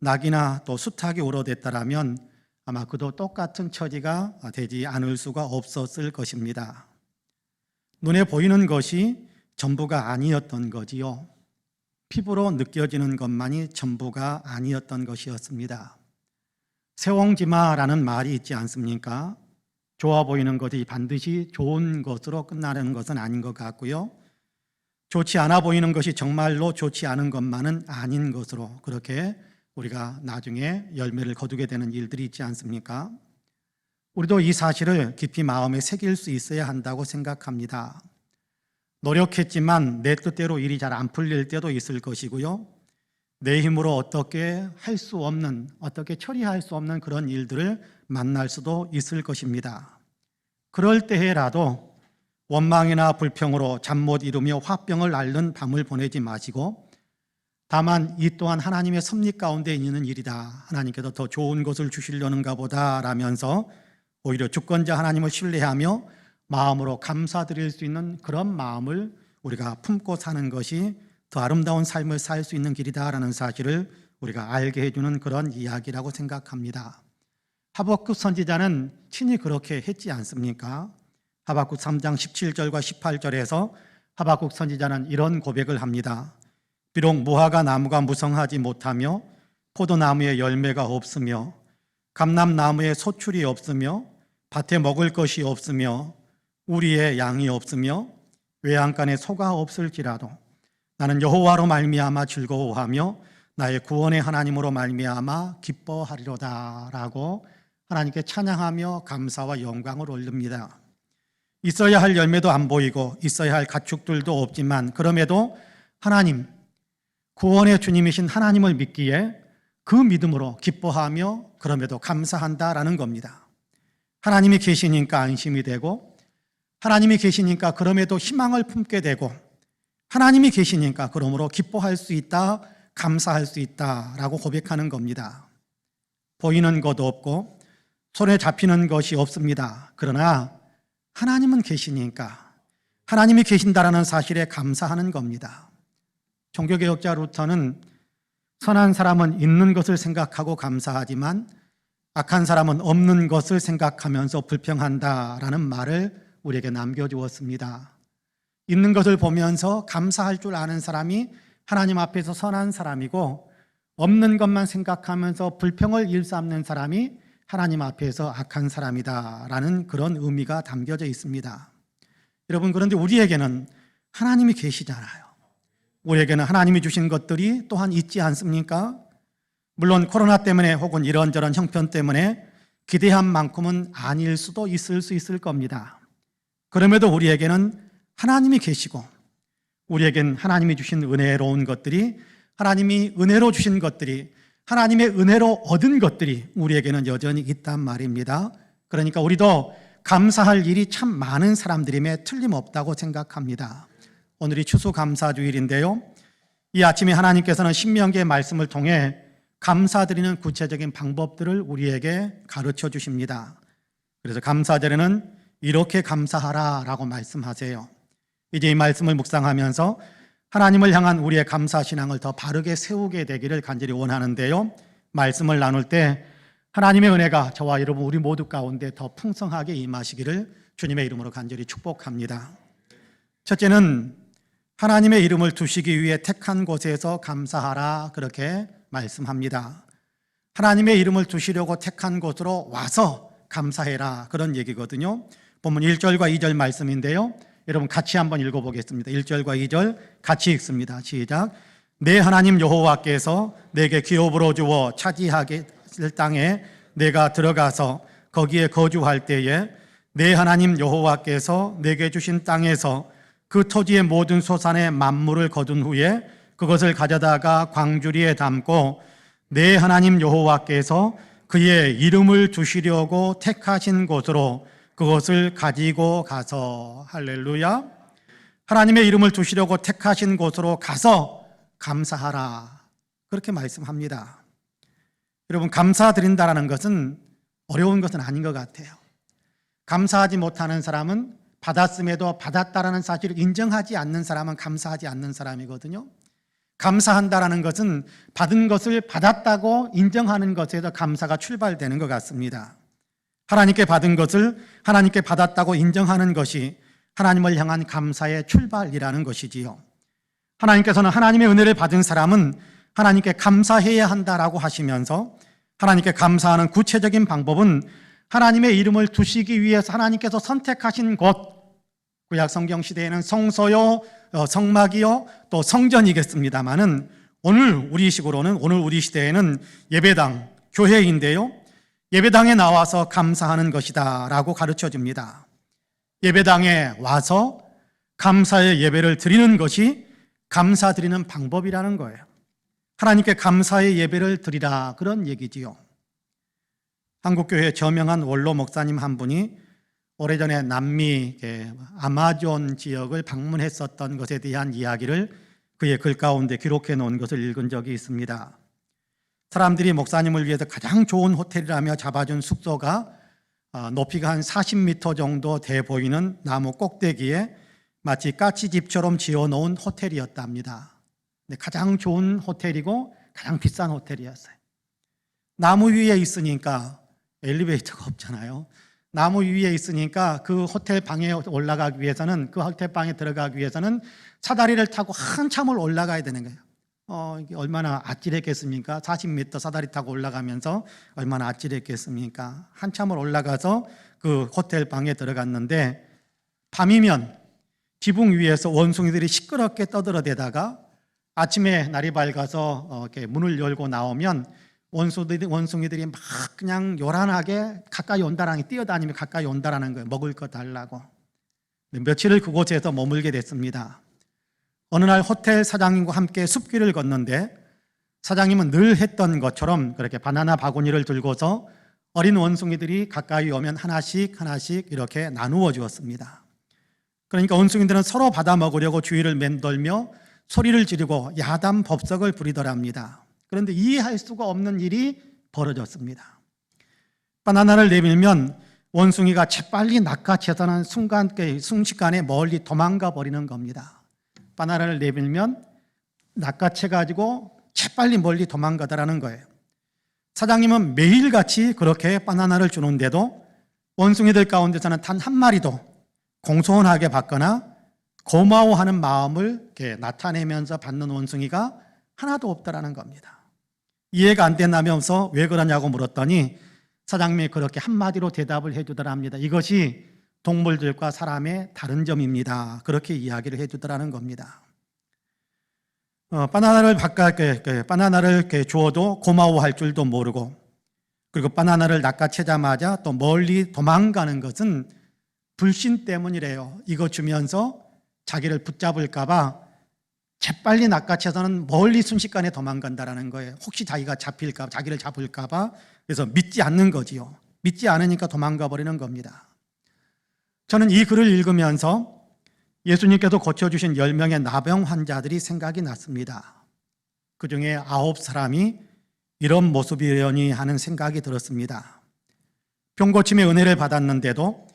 [SPEAKER 1] 낙이나 또 수탉이 우러댔다라면 아마 그도 똑같은 처지가 되지 않을 수가 없었을 것입니다. 눈에 보이는 것이 전부가 아니었던 거지요. 피부로 느껴지는 것만이 전부가 아니었던 것이었습니다. 세옹지마라는 말이 있지 않습니까? 좋아 보이는 것이 반드시 좋은 것으로 끝나는 것은 아닌 것 같고요. 좋지 않아 보이는 것이 정말로 좋지 않은 것만은 아닌 것으로 그렇게 우리가 나중에 열매를 거두게 되는 일들이 있지 않습니까? 우리도 이 사실을 깊이 마음에 새길 수 있어야 한다고 생각합니다. 노력했지만 내 뜻대로 일이 잘 안 풀릴 때도 있을 것이고요. 내 힘으로 어떻게 할 수 없는, 어떻게 처리할 수 없는 그런 일들을 만날 수도 있을 것입니다. 그럴 때에라도 원망이나 불평으로 잠 못 이루며 화병을 앓는 밤을 보내지 마시고 다만 이 또한 하나님의 섭리 가운데 있는 일이다. 하나님께서 더 좋은 것을 주시려는가 보다 라면서 오히려 주권자 하나님을 신뢰하며 마음으로 감사드릴 수 있는 그런 마음을 우리가 품고 사는 것이 더 아름다운 삶을 살 수 있는 길이다라는 사실을 우리가 알게 해주는 그런 이야기라고 생각합니다. 하박국 선지자는 친히 그렇게 했지 않습니까? 하박국 3장 17절과 18절에서 하박국 선지자는 이런 고백을 합니다. 비록 무화과 나무가 무성하지 못하며 포도나무에 열매가 없으며 감람나무에 소출이 없으며 밭에 먹을 것이 없으며 우리의 양이 없으며 외양간에 소가 없을지라도 나는 여호와로 말미암아 즐거워하며 나의 구원의 하나님으로 말미암아 기뻐하리로다 라고 하나님께 찬양하며 감사와 영광을 올립니다. 있어야 할 열매도 안 보이고 있어야 할 가축들도 없지만 그럼에도 하나님, 구원의 주님이신 하나님을 믿기에 그 믿음으로 기뻐하며 그럼에도 감사한다라는 겁니다. 하나님이 계시니까 안심이 되고 하나님이 계시니까 그럼에도 희망을 품게 되고 하나님이 계시니까 그러므로 기뻐할 수 있다, 감사할 수 있다라고 고백하는 겁니다. 보이는 것 없고 손에 잡히는 것이 없습니다. 그러나 하나님은 계시니까 하나님이 계신다라는 사실에 감사하는 겁니다. 종교개혁자 루터는 선한 사람은 있는 것을 생각하고 감사하지만 악한 사람은 없는 것을 생각하면서 불평한다라는 말을 우리에게 남겨주었습니다. 있는 것을 보면서 감사할 줄 아는 사람이 하나님 앞에서 선한 사람이고, 없는 것만 생각하면서 불평을 일삼는 사람이 하나님 앞에서 악한 사람이다라는 그런 의미가 담겨져 있습니다. 여러분, 그런데 우리에게는 하나님이 계시잖아요. 우리에게는 하나님이 주신 것들이 또한 있지 않습니까? 물론 코로나 때문에 혹은 이런저런 형편 때문에 기대한 만큼은 아닐 수도 있을 수 있을 겁니다. 그럼에도 우리에게는 하나님이 계시고, 우리에겐 하나님이 주신 은혜로운 것들이, 하나님이 은혜로 주신 것들이, 하나님의 은혜로 얻은 것들이 우리에게는 여전히 있단 말입니다. 그러니까 우리도 감사할 일이 참 많은 사람들임에 틀림없다고 생각합니다. 오늘이 추수감사주일인데요, 이 아침에 하나님께서는 신명기의 말씀을 통해 감사드리는 구체적인 방법들을 우리에게 가르쳐 주십니다. 그래서 감사절에는 이렇게 감사하라 라고 말씀하세요. 이제 이 말씀을 묵상하면서 하나님을 향한 우리의 감사신앙을 더 바르게 세우게 되기를 간절히 원하는데요, 말씀을 나눌 때 하나님의 은혜가 저와 여러분 우리 모두 가운데 더 풍성하게 임하시기를 주님의 이름으로 간절히 축복합니다. 첫째는 하나님의 이름을 두시기 위해 택한 곳에서 감사하라, 그렇게 말씀합니다. 하나님의 이름을 두시려고 택한 곳으로 와서 감사해라, 그런 얘기거든요. 본문 1절과 2절 말씀인데요, 여러분 같이 한번 읽어보겠습니다. 1절과 2절 같이 읽습니다. 시작. 내 하나님 여호와께서 내게 기업으로 주어 차지하게 될 땅에 내가 들어가서 거기에 거주할 때에 내 하나님 여호와께서 내게 주신 땅에서 그 토지의 모든 소산의 만물을 거둔 후에 그것을 가져다가 광주리에 담고 내 하나님 여호와께서 그의 이름을 두시려고 택하신 곳으로 그것을 가지고 가서, 할렐루야, 하나님의 이름을 두시려고 택하신 곳으로 가서 감사하라, 그렇게 말씀합니다. 여러분, 감사드린다라는 것은 어려운 것은 아닌 것 같아요. 감사하지 못하는 사람은 받았음에도 받았다라는 사실을 인정하지 않는 사람은 감사하지 않는 사람이거든요. 감사한다라는 것은 받은 것을 받았다고 인정하는 것에서 감사가 출발되는 것 같습니다. 하나님께 받은 것을 하나님께 받았다고 인정하는 것이 하나님을 향한 감사의 출발이라는 것이지요. 하나님께서는 하나님의 은혜를 받은 사람은 하나님께 감사해야 한다라고 하시면서, 하나님께 감사하는 구체적인 방법은 하나님의 이름을 두시기 위해서 하나님께서 선택하신 곳, 구약 성경 시대에는 성소요, 성막이요, 또 성전이겠습니다마는 오늘 우리 식으로는, 오늘 우리 시대에는 예배당, 교회인데요, 예배당에 나와서 감사하는 것이다 라고 가르쳐 줍니다. 예배당에 와서 감사의 예배를 드리는 것이 감사드리는 방법이라는 거예요. 하나님께 감사의 예배를 드리라, 그런 얘기지요. 한국교회 저명한 원로 목사님 한 분이 오래전에 남미 아마존 지역을 방문했었던 것에 대한 이야기를 그의 글 가운데 기록해 놓은 것을 읽은 적이 있습니다. 사람들이 목사님을 위해서 가장 좋은 호텔이라며 잡아준 숙소가 높이가 한 40m 정도 돼 보이는 나무 꼭대기에 마치 까치집처럼 지어놓은 호텔이었답니다. 가장 좋은 호텔이고 가장 비싼 호텔이었어요. 나무 위에 있으니까 엘리베이터가 없잖아요. 나무 위에 있으니까 그 호텔 방에 올라가기 위해서는, 그 호텔 방에 들어가기 위해서는 사다리를 타고 한참을 올라가야 되는 거예요. 이게 얼마나 아찔했겠습니까? 40m 사다리 타고 올라가면서 얼마나 아찔했겠습니까? 한참을 올라가서 그 호텔 방에 들어갔는데, 밤이면 지붕 위에서 원숭이들이 시끄럽게 떠들어대다가 아침에 날이 밝아서 이렇게 문을 열고 나오면 원숭이들이 막 그냥 요란하게 가까이 온다라는, 뛰어다니며 가까이 온다라는 거예요. 먹을 거 달라고. 며칠을 그곳에서 머물게 됐습니다. 어느 날 호텔 사장님과 함께 숲길을 걷는데, 사장님은 늘 했던 것처럼 그렇게 바나나 바구니를 들고서 어린 원숭이들이 가까이 오면 하나씩 하나씩 이렇게 나누어 주었습니다. 그러니까 원숭이들은 서로 받아 먹으려고 주위를 맴돌며 소리를 지르고 야단 법석을 부리더랍니다. 그런데 이해할 수가 없는 일이 벌어졌습니다. 바나나를 내밀면 원숭이가 재빨리 낚아채서는 순식간에 멀리 도망가 버리는 겁니다. 바나나를 내밀면 낚아채 가지고 재빨리 멀리 도망가더라는 거예요. 사장님은 매일같이 그렇게 바나나를 주는데도 원숭이들 가운데서는 단 한 마리도 공손하게 받거나 고마워하는 마음을 이렇게 나타내면서 받는 원숭이가 하나도 없더라는 겁니다. 이해가 안 된다면서 왜 그러냐고 물었더니 사장님이 그렇게 한마디로 대답을 해주더랍니다. 이것이 동물들과 사람의 다른 점입니다. 그렇게 이야기를 해주더라는 겁니다. 바나나를 이렇게 주어도 고마워할 줄도 모르고, 그리고 바나나를 낚아채자마자 또 멀리 도망가는 것은 불신 때문이래요. 이거 주면서 자기를 붙잡을까 봐 재빨리 낚아채서는 멀리 순식간에 도망간다라는 거예요. 혹시 자기가 잡힐까 봐, 자기를 잡을까 봐. 그래서 믿지 않는 거지요. 믿지 않으니까 도망가 버리는 겁니다. 저는 이 글을 읽으면서 예수님께서 고쳐주신 10명의 나병 환자들이 생각이 났습니다. 그중에 9사람이 이런 모습이려니 하는 생각이 들었습니다. 병고침의 은혜를 받았는데도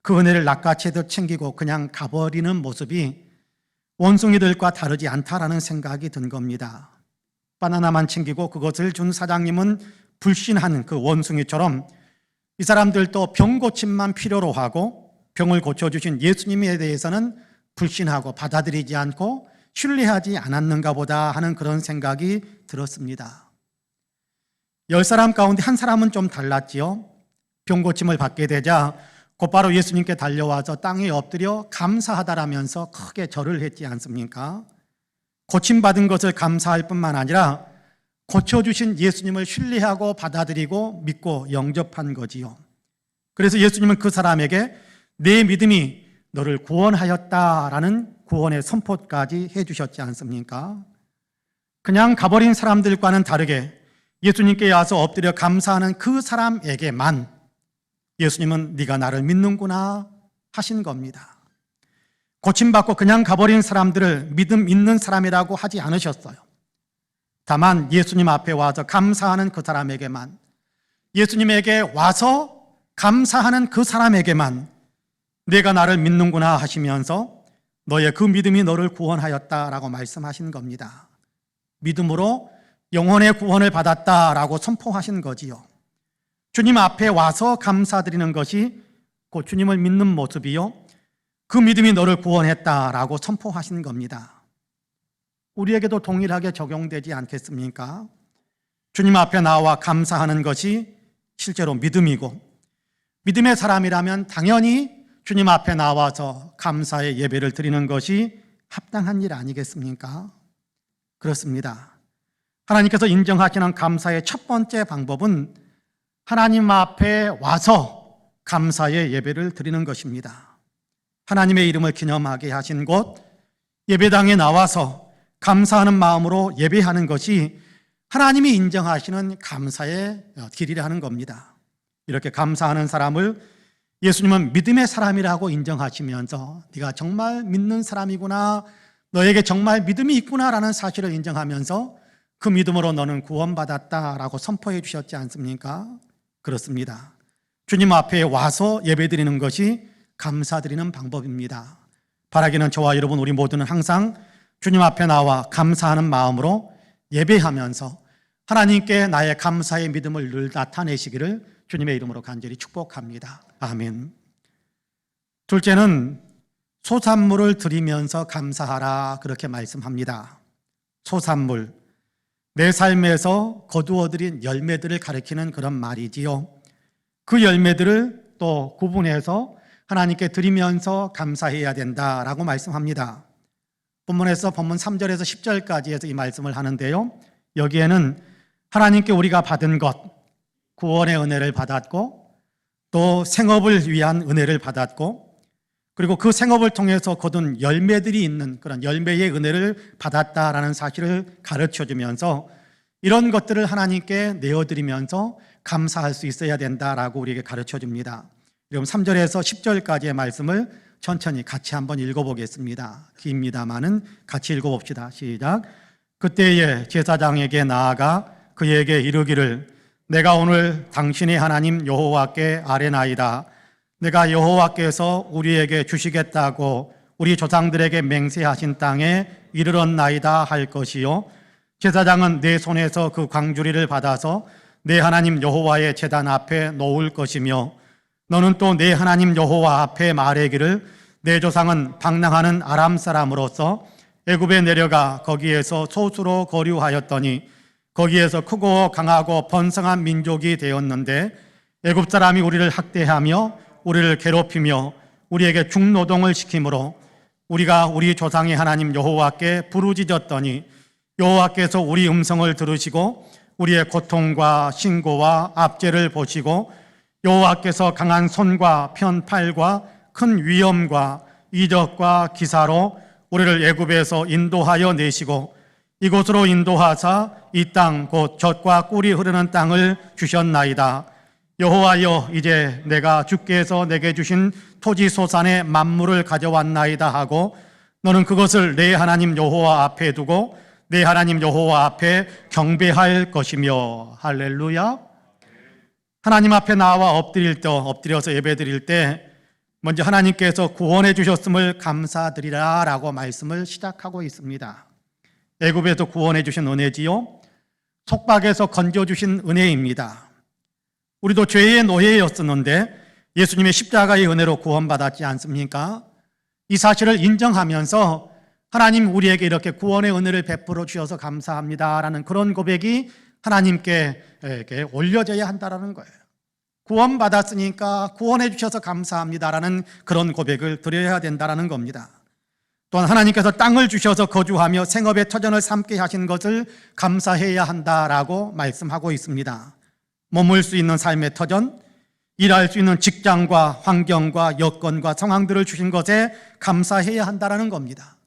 [SPEAKER 1] 그 은혜를 낚아채듯 챙기고 그냥 가버리는 모습이 원숭이들과 다르지 않다라는 생각이 든 겁니다. 바나나만 챙기고 그것을 준 사장님은 불신한 그 원숭이처럼 이 사람들도 병고침만 필요로 하고 병을 고쳐주신 예수님에 대해서는 불신하고 받아들이지 않고 신뢰하지 않았는가 보다 하는 그런 생각이 들었습니다. 10사람 가운데 한 사람은 좀 달랐지요. 병고침을 받게 되자 곧바로 예수님께 달려와서 땅에 엎드려 감사하다라면서 크게 절을 했지 않습니까? 고침받은 것을 감사할 뿐만 아니라 고쳐주신 예수님을 신뢰하고 받아들이고 믿고 영접한 거지요. 그래서 예수님은 그 사람에게 내 믿음이 너를 구원하였다라는 구원의 선포까지 해주셨지 않습니까? 그냥 가버린 사람들과는 다르게 예수님께 와서 엎드려 감사하는 그 사람에게만 예수님은 네가 나를 믿는구나 하신 겁니다. 고침받고 그냥 가버린 사람들을 믿음 있는 사람이라고 하지 않으셨어요. 다만 예수님 앞에 와서 감사하는 그 사람에게만, 예수님에게 와서 감사하는 그 사람에게만 내가 나를 믿는구나 하시면서 너의 그 믿음이 너를 구원하였다라고 말씀하신 겁니다. 믿음으로 영혼의 구원을 받았다라고 선포하신 거지요. 주님 앞에 와서 감사드리는 것이 곧 주님을 믿는 모습이요, 그 믿음이 너를 구원했다라고 선포하신 겁니다. 우리에게도 동일하게 적용되지 않겠습니까? 주님 앞에 나와 감사하는 것이 실제로 믿음이고, 믿음의 사람이라면 당연히 주님 앞에 나와서 감사의 예배를 드리는 것이 합당한 일 아니겠습니까? 그렇습니다. 하나님께서 인정하시는 감사의 첫 번째 방법은 하나님 앞에 와서 감사의 예배를 드리는 것입니다. 하나님의 이름을 기념하게 하신 곳 예배당에 나와서 감사하는 마음으로 예배하는 것이 하나님이 인정하시는 감사의 길이라는 겁니다. 이렇게 감사하는 사람을 예수님은 믿음의 사람이라고 인정하시면서 네가 정말 믿는 사람이구나, 너에게 정말 믿음이 있구나라는 사실을 인정하면서 그 믿음으로 너는 구원받았다라고 선포해 주셨지 않습니까? 그렇습니다. 주님 앞에 와서 예배드리는 것이 감사드리는 방법입니다. 바라기는 저와 여러분 우리 모두는 항상 주님 앞에 나와 감사하는 마음으로 예배하면서 하나님께 나의 감사의 믿음을 늘 나타내시기를 주님의 이름으로 간절히 축복합니다. 아멘. 둘째는 소산물을 드리면서 감사하라, 그렇게 말씀합니다. 소산물, 내 삶에서 거두어들인 열매들을 가리키는 그런 말이지요. 그 열매들을 또 구분해서 하나님께 드리면서 감사해야 된다라고 말씀합니다. 본문에서 본문 3절에서 10절까지 해서 이 말씀을 하는데요, 여기에는 하나님께 우리가 받은 것, 구원의 은혜를 받았고 또 생업을 위한 은혜를 받았고 그리고 그 생업을 통해서 거둔 열매들이 있는 그런 열매의 은혜를 받았다라는 사실을 가르쳐주면서 이런 것들을 하나님께 내어드리면서 감사할 수 있어야 된다라고 우리에게 가르쳐줍니다. 그럼 3절에서 10절까지의 말씀을 천천히 같이 한번 읽어보겠습니다. 깁니다마는 같이 읽어봅시다. 시작. 그때에 제사장에게 나아가 그에게 이르기를 내가 오늘 당신의 하나님 여호와께 아뢰나이다. 내가 여호와께서 우리에게 주시겠다고 우리 조상들에게 맹세하신 땅에 이르렀나이다 할 것이요, 제사장은 내 손에서 그 광주리를 받아서 내 하나님 여호와의 제단 앞에 놓을 것이며, 너는 또 내 하나님 여호와 앞에 말하기를 내 조상은 방랑하는 아람 사람으로서 애굽에 내려가 거기에서 소수로 거류하였더니 거기에서 크고 강하고 번성한 민족이 되었는데 애굽 사람이 우리를 학대하며 우리를 괴롭히며 우리에게 중노동을 시키므로 우리가 우리 조상의 하나님 여호와께 부르짖었더니 여호와께서 우리 음성을 들으시고 우리의 고통과 신고와 압제를 보시고 여호와께서 강한 손과 편팔과 큰 위엄과 이적과 기사로 우리를 애굽에서 인도하여 내시고 이곳으로 인도하사 이 땅 곧 젖과 꿀이 흐르는 땅을 주셨나이다. 여호와여, 이제 내가 주께서 내게 주신 토지 소산의 만물을 가져왔나이다 하고 너는 그것을 내 하나님 여호와 앞에 두고 내 하나님 여호와 앞에 경배할 것이며. 할렐루야. 하나님 앞에 나와 엎드려서 예배드릴 때 먼저 하나님께서 구원해 주셨음을 감사드리라 라고 말씀을 시작하고 있습니다. 애굽에서 구원해 주신 은혜지요, 속박에서 건져주신 은혜입니다. 우리도 죄의 노예였었는데 예수님의 십자가의 은혜로 구원받았지 않습니까? 이 사실을 인정하면서 하나님 우리에게 이렇게 구원의 은혜를 베풀어 주셔서 감사합니다라는 그런 고백이 하나님께 올려져야 한다는 거예요. 구원받았으니까 구원해 주셔서 감사합니다라는 그런 고백을 드려야 된다는 겁니다. 또한 하나님께서 땅을 주셔서 거주하며 생업의 터전을 삼게 하신 것을 감사해야 한다라고 말씀하고 있습니다. 머물 수 있는 삶의 터전, 일할 수 있는 직장과 환경과 여건과 상황들을 주신 것에 감사해야 한다는 겁니다.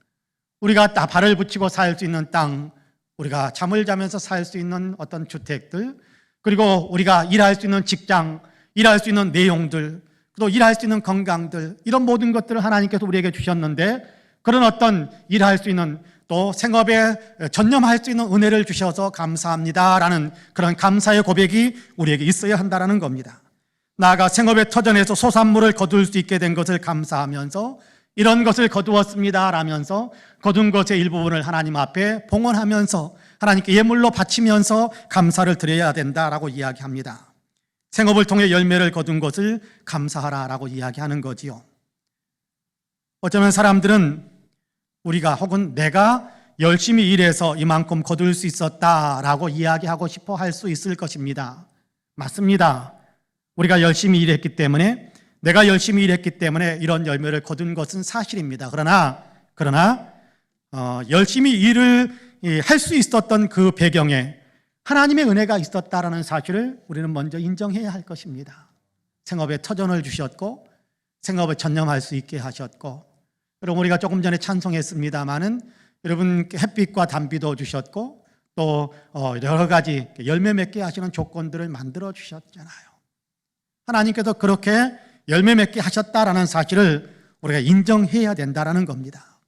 [SPEAKER 1] 우리가 다 발을 붙이고 살 수 있는 땅, 우리가 잠을 자면서 살 수 있는 어떤 주택들, 그리고 우리가 일할 수 있는 직장, 일할 수 있는 내용들, 또 일할 수 있는 건강들, 이런 모든 것들을 하나님께서 우리에게 주셨는데 그런 어떤 일할 수 있는 또 생업에 전념할 수 있는 은혜를 주셔서 감사합니다라는 그런 감사의 고백이 우리에게 있어야 한다는 겁니다. 나아가 생업의 터전에서 소산물을 거둘 수 있게 된 것을 감사하면서 이런 것을 거두었습니다 라면서 거둔 것의 일부분을 하나님 앞에 봉헌하면서 하나님께 예물로 바치면서 감사를 드려야 된다라고 이야기합니다. 생업을 통해 열매를 거둔 것을 감사하라라고 이야기하는 거지요. 어쩌면 사람들은 우리가 혹은 내가 열심히 일해서 이만큼 거둘 수 있었다라고 이야기하고 싶어 할 수 있을 것입니다. 맞습니다. 우리가 열심히 일했기 때문에, 내가 열심히 일했기 때문에 이런 열매를 거둔 것은 사실입니다. 그러나 열심히 일을 할 수 있었던 그 배경에 하나님의 은혜가 있었다라는 사실을 우리는 먼저 인정해야 할 것입니다. 생업에 터전을 주셨고 생업을 전념할 수 있게 하셨고, 여러분 우리가 조금 전에 찬송했습니다마는 여러분 햇빛과 단비도 주셨고 또 여러 가지 열매 맺게 하시는 조건들을 만들어 주셨잖아요. 하나님께서 그렇게 열매 맺게 하셨다라는 사실을 우리가 인정해야 된다라는 겁니다.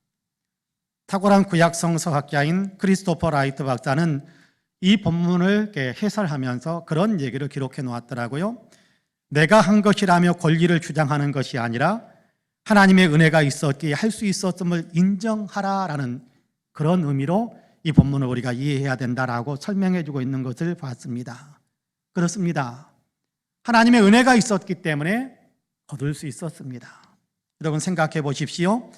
[SPEAKER 1] 탁월한 구약 성서학자인 크리스토퍼 라이트 박사는 이 본문을 해설하면서 그런 얘기를 기록해 놓았더라고요. 내가 한 것이라며 권리를 주장하는 것이 아니라 하나님의 은혜가 있었기에 할 수 있었음을 인정하라라는 그런 의미로 이 본문을 우리가 이해해야 된다라고 설명해 주고 있는 것을 봤습니다. 그렇습니다. 하나님의 은혜가 있었기 때문에 거둘 수 있었습니다. 여러분 생각해 보십시오.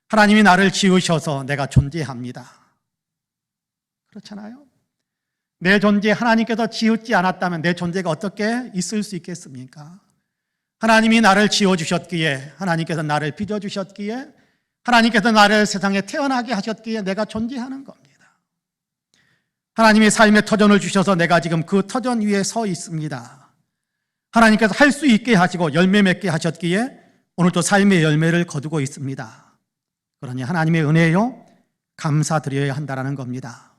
[SPEAKER 1] 하나님이 나를 지으셔서 내가 존재합니다. 그렇잖아요. 내 존재 하나님께서 지었지 않았다면 내 존재가 어떻게 있을 수 있겠습니까? 하나님이 나를 지어주셨기에, 하나님께서 나를 빚어주셨기에, 하나님께서 나를 세상에 태어나게 하셨기에 내가 존재하는 겁니다. 하나님이 삶의 터전을 주셔서 내가 지금 그 터전 위에 서 있습니다. 하나님께서 할 수 있게 하시고 열매 맺게 하셨기에 오늘도 삶의 열매를 거두고 있습니다. 그러니 하나님의 은혜요, 감사드려야 한다는 겁니다.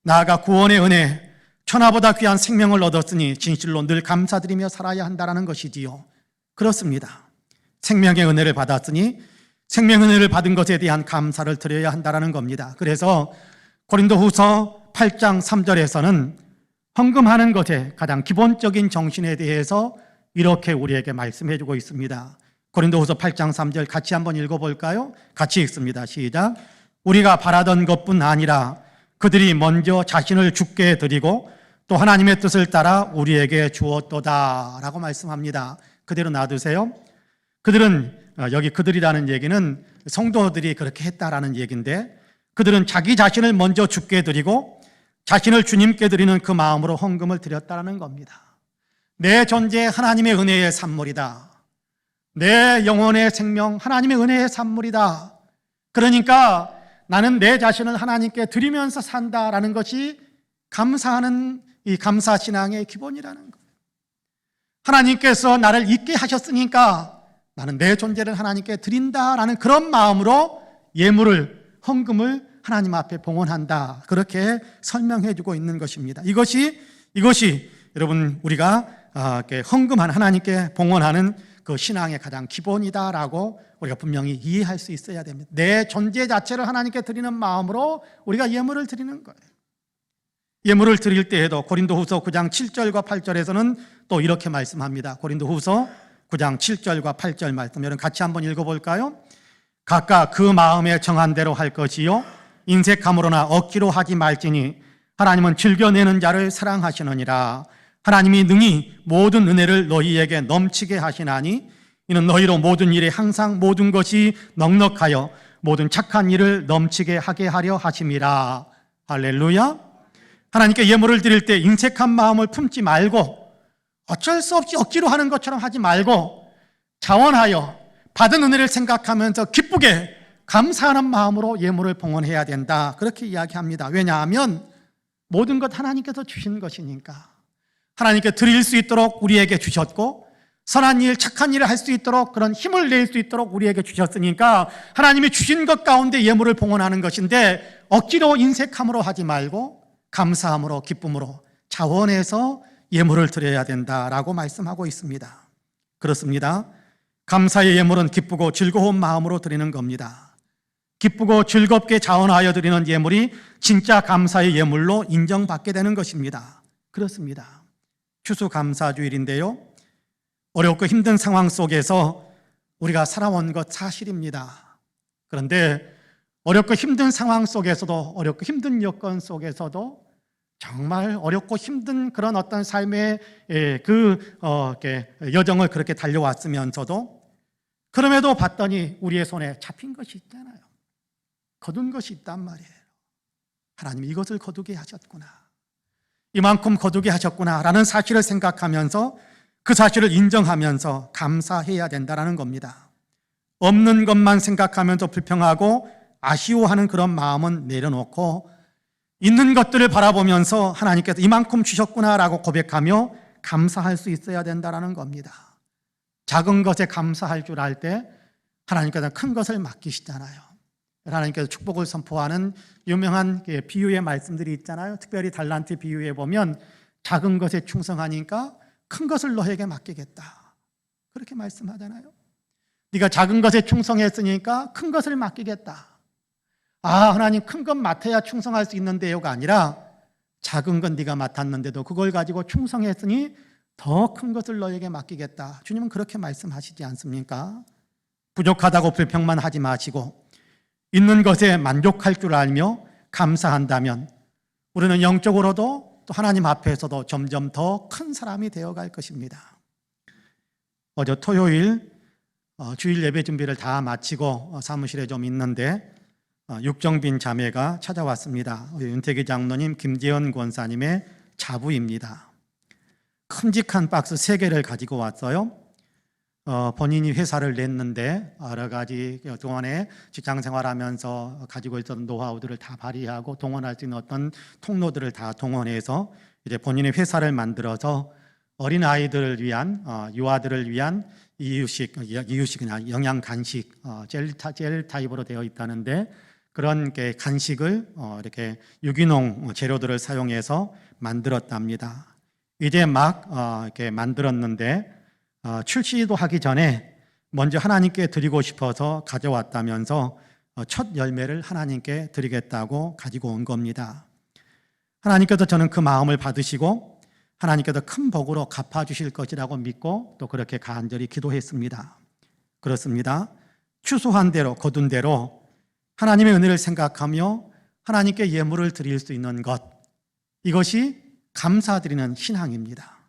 [SPEAKER 1] 나아가 구원의 은혜, 천하보다 귀한 생명을 얻었으니 진실로 늘 감사드리며 살아야 한다는 것이지요. 그렇습니다. 생명의 은혜를 받았으니 생명의 은혜를 받은 것에 대한 감사를 드려야 한다는 겁니다. 그래서 고린도후서 8장 3절에서는 헌금하는 것의 가장 기본적인 정신에 대해서 이렇게 우리에게 말씀해 주고 있습니다. 고린도후서 8장 3절 같이 한번 읽어볼까요? 같이 읽습니다. 시작. 우리가 바라던 것뿐 아니라 그들이 먼저 자신을 주께 드리고 또 하나님의 뜻을 따라 우리에게 주었도다 라고 말씀합니다. 그대로 놔두세요. 그들은, 여기 그들이라는 얘기는 성도들이 그렇게 했다라는 얘기인데, 그들은 자기 자신을 먼저 주께 드리고 자신을 주님께 드리는 그 마음으로 헌금을 드렸다는 겁니다. 내 존재 하나님의 은혜의 산물이다. 내 영혼의 생명 하나님의 은혜의 산물이다. 그러니까 나는 내 자신을 하나님께 드리면서 산다라는 것이 감사하는 이 감사신앙의 기본이라는 거예요. 하나님께서 나를 있게 하셨으니까 나는 내 존재를 하나님께 드린다라는 그런 마음으로 예물을, 헌금을 하나님 앞에 봉헌한다. 그렇게 설명해 주고 있는 것입니다. 이것이 여러분 우리가 헌금한 하나님께 봉헌하는 그 신앙의 가장 기본이다라고 우리가 분명히 이해할 수 있어야 됩니다. 내 존재 자체를 하나님께 드리는 마음으로 우리가 예물을 드리는 거예요. 예물을 드릴 때에도 고린도후서 9장 7절과 8절에서는 또 이렇게 말씀합니다. 고린도후서 9장 7절과 8절 말씀 여러분 같이 한번 읽어볼까요? 각각 그 마음에 정한 대로 할 것이요 인색함으로나 억지로 하지 말지니 하나님은 즐겨내는 자를 사랑하시느니라. 하나님이 능히 모든 은혜를 너희에게 넘치게 하시나니 이는 너희로 모든 일에 항상 모든 것이 넉넉하여 모든 착한 일을 넘치게 하게 하려 하심이라. 할렐루야. 하나님께 예물을 드릴 때 인색한 마음을 품지 말고 어쩔 수 없이 억지로 하는 것처럼 하지 말고 자원하여 받은 은혜를 생각하면서 기쁘게 감사하는 마음으로 예물을 봉헌해야 된다. 그렇게 이야기합니다. 왜냐하면 모든 것 하나님께서 주신 것이니까. 하나님께 드릴 수 있도록 우리에게 주셨고 선한 일, 착한 일을 할 수 있도록 그런 힘을 낼 수 있도록 우리에게 주셨으니까 하나님이 주신 것 가운데 예물을 봉헌하는 것인데 억지로 인색함으로 하지 말고 감사함으로 기쁨으로 자원해서 예물을 드려야 된다라고 말씀하고 있습니다. 그렇습니다. 감사의 예물은 기쁘고 즐거운 마음으로 드리는 겁니다. 기쁘고 즐겁게 자원하여 드리는 예물이 진짜 감사의 예물로 인정받게 되는 것입니다. 그렇습니다. 추수감사주일인데요. 어렵고 힘든 상황 속에서 우리가 살아온 것 사실입니다. 그런데 어렵고 힘든 상황 속에서도 어렵고 힘든 여건 속에서도 정말 어렵고 힘든 그런 어떤 삶의 여정을 그렇게 달려왔으면서도 그럼에도 봤더니 우리의 손에 잡힌 것이 있잖아요. 거둔 것이 있단 말이에요. 하나님이 이것을 거두게 하셨구나. 이만큼 거두게 하셨구나라는 사실을 생각하면서 그 사실을 인정하면서 감사해야 된다는 겁니다. 없는 것만 생각하면서 불평하고 아쉬워하는 그런 마음은 내려놓고 있는 것들을 바라보면서 하나님께서 이만큼 주셨구나라고 고백하며 감사할 수 있어야 된다는 겁니다. 작은 것에 감사할 줄 알 때 하나님께서 큰 것을 맡기시잖아요. 하나님께서 축복을 선포하는 유명한 비유의 말씀들이 있잖아요. 특별히 달란트 비유에 보면 작은 것에 충성하니까 큰 것을 너에게 맡기겠다. 그렇게 말씀하잖아요. 네가 작은 것에 충성했으니까 큰 것을 맡기겠다. 아, 하나님 큰 것 맡아야 충성할 수 있는데요가 아니라 작은 건 네가 맡았는데도 그걸 가지고 충성했으니 더 큰 것을 너에게 맡기겠다. 주님은 그렇게 말씀하시지 않습니까? 부족하다고 불평만 하지 마시고 있는 것에 만족할 줄 알며 감사한다면 우리는 영적으로도 또 하나님 앞에서도 점점 더 큰 사람이 되어갈 것입니다. 어제 토요일 주일 예배 준비를 다 마치고 사무실에 좀 있는데 육정빈 자매가 찾아왔습니다. 윤태기 장로님, 김재현 권사님의 자부입니다. 큼직한 박스 3개를 가지고 왔어요. 본인이 회사를 냈는데 여러 가지 동안에 직장 생활하면서 가지고 있었던 노하우들을 다 발휘하고 동원할 수 있는 어떤 통로들을 다 동원해서 이제 본인의 회사를 만들어서 어린 아이들을 위한 유아들을 위한 이유식이나 영양 간식 젤 타입으로 되어 있다는데 그런 간식을 이렇게 유기농 재료들을 사용해서 만들었답니다. 이제 막 이렇게 만들었는데 출시도 하기 전에 먼저 하나님께 드리고 싶어서 가져왔다면서 첫 열매를 하나님께 드리겠다고 가지고 온 겁니다. 하나님께서 저는 그 마음을 받으시고 하나님께서 큰 복으로 갚아주실 것이라고 믿고 또 그렇게 간절히 기도했습니다. 그렇습니다. 추수한 대로 거둔 대로 하나님의 은혜를 생각하며 하나님께 예물을 드릴 수 있는 것, 이것이 감사드리는 신앙입니다.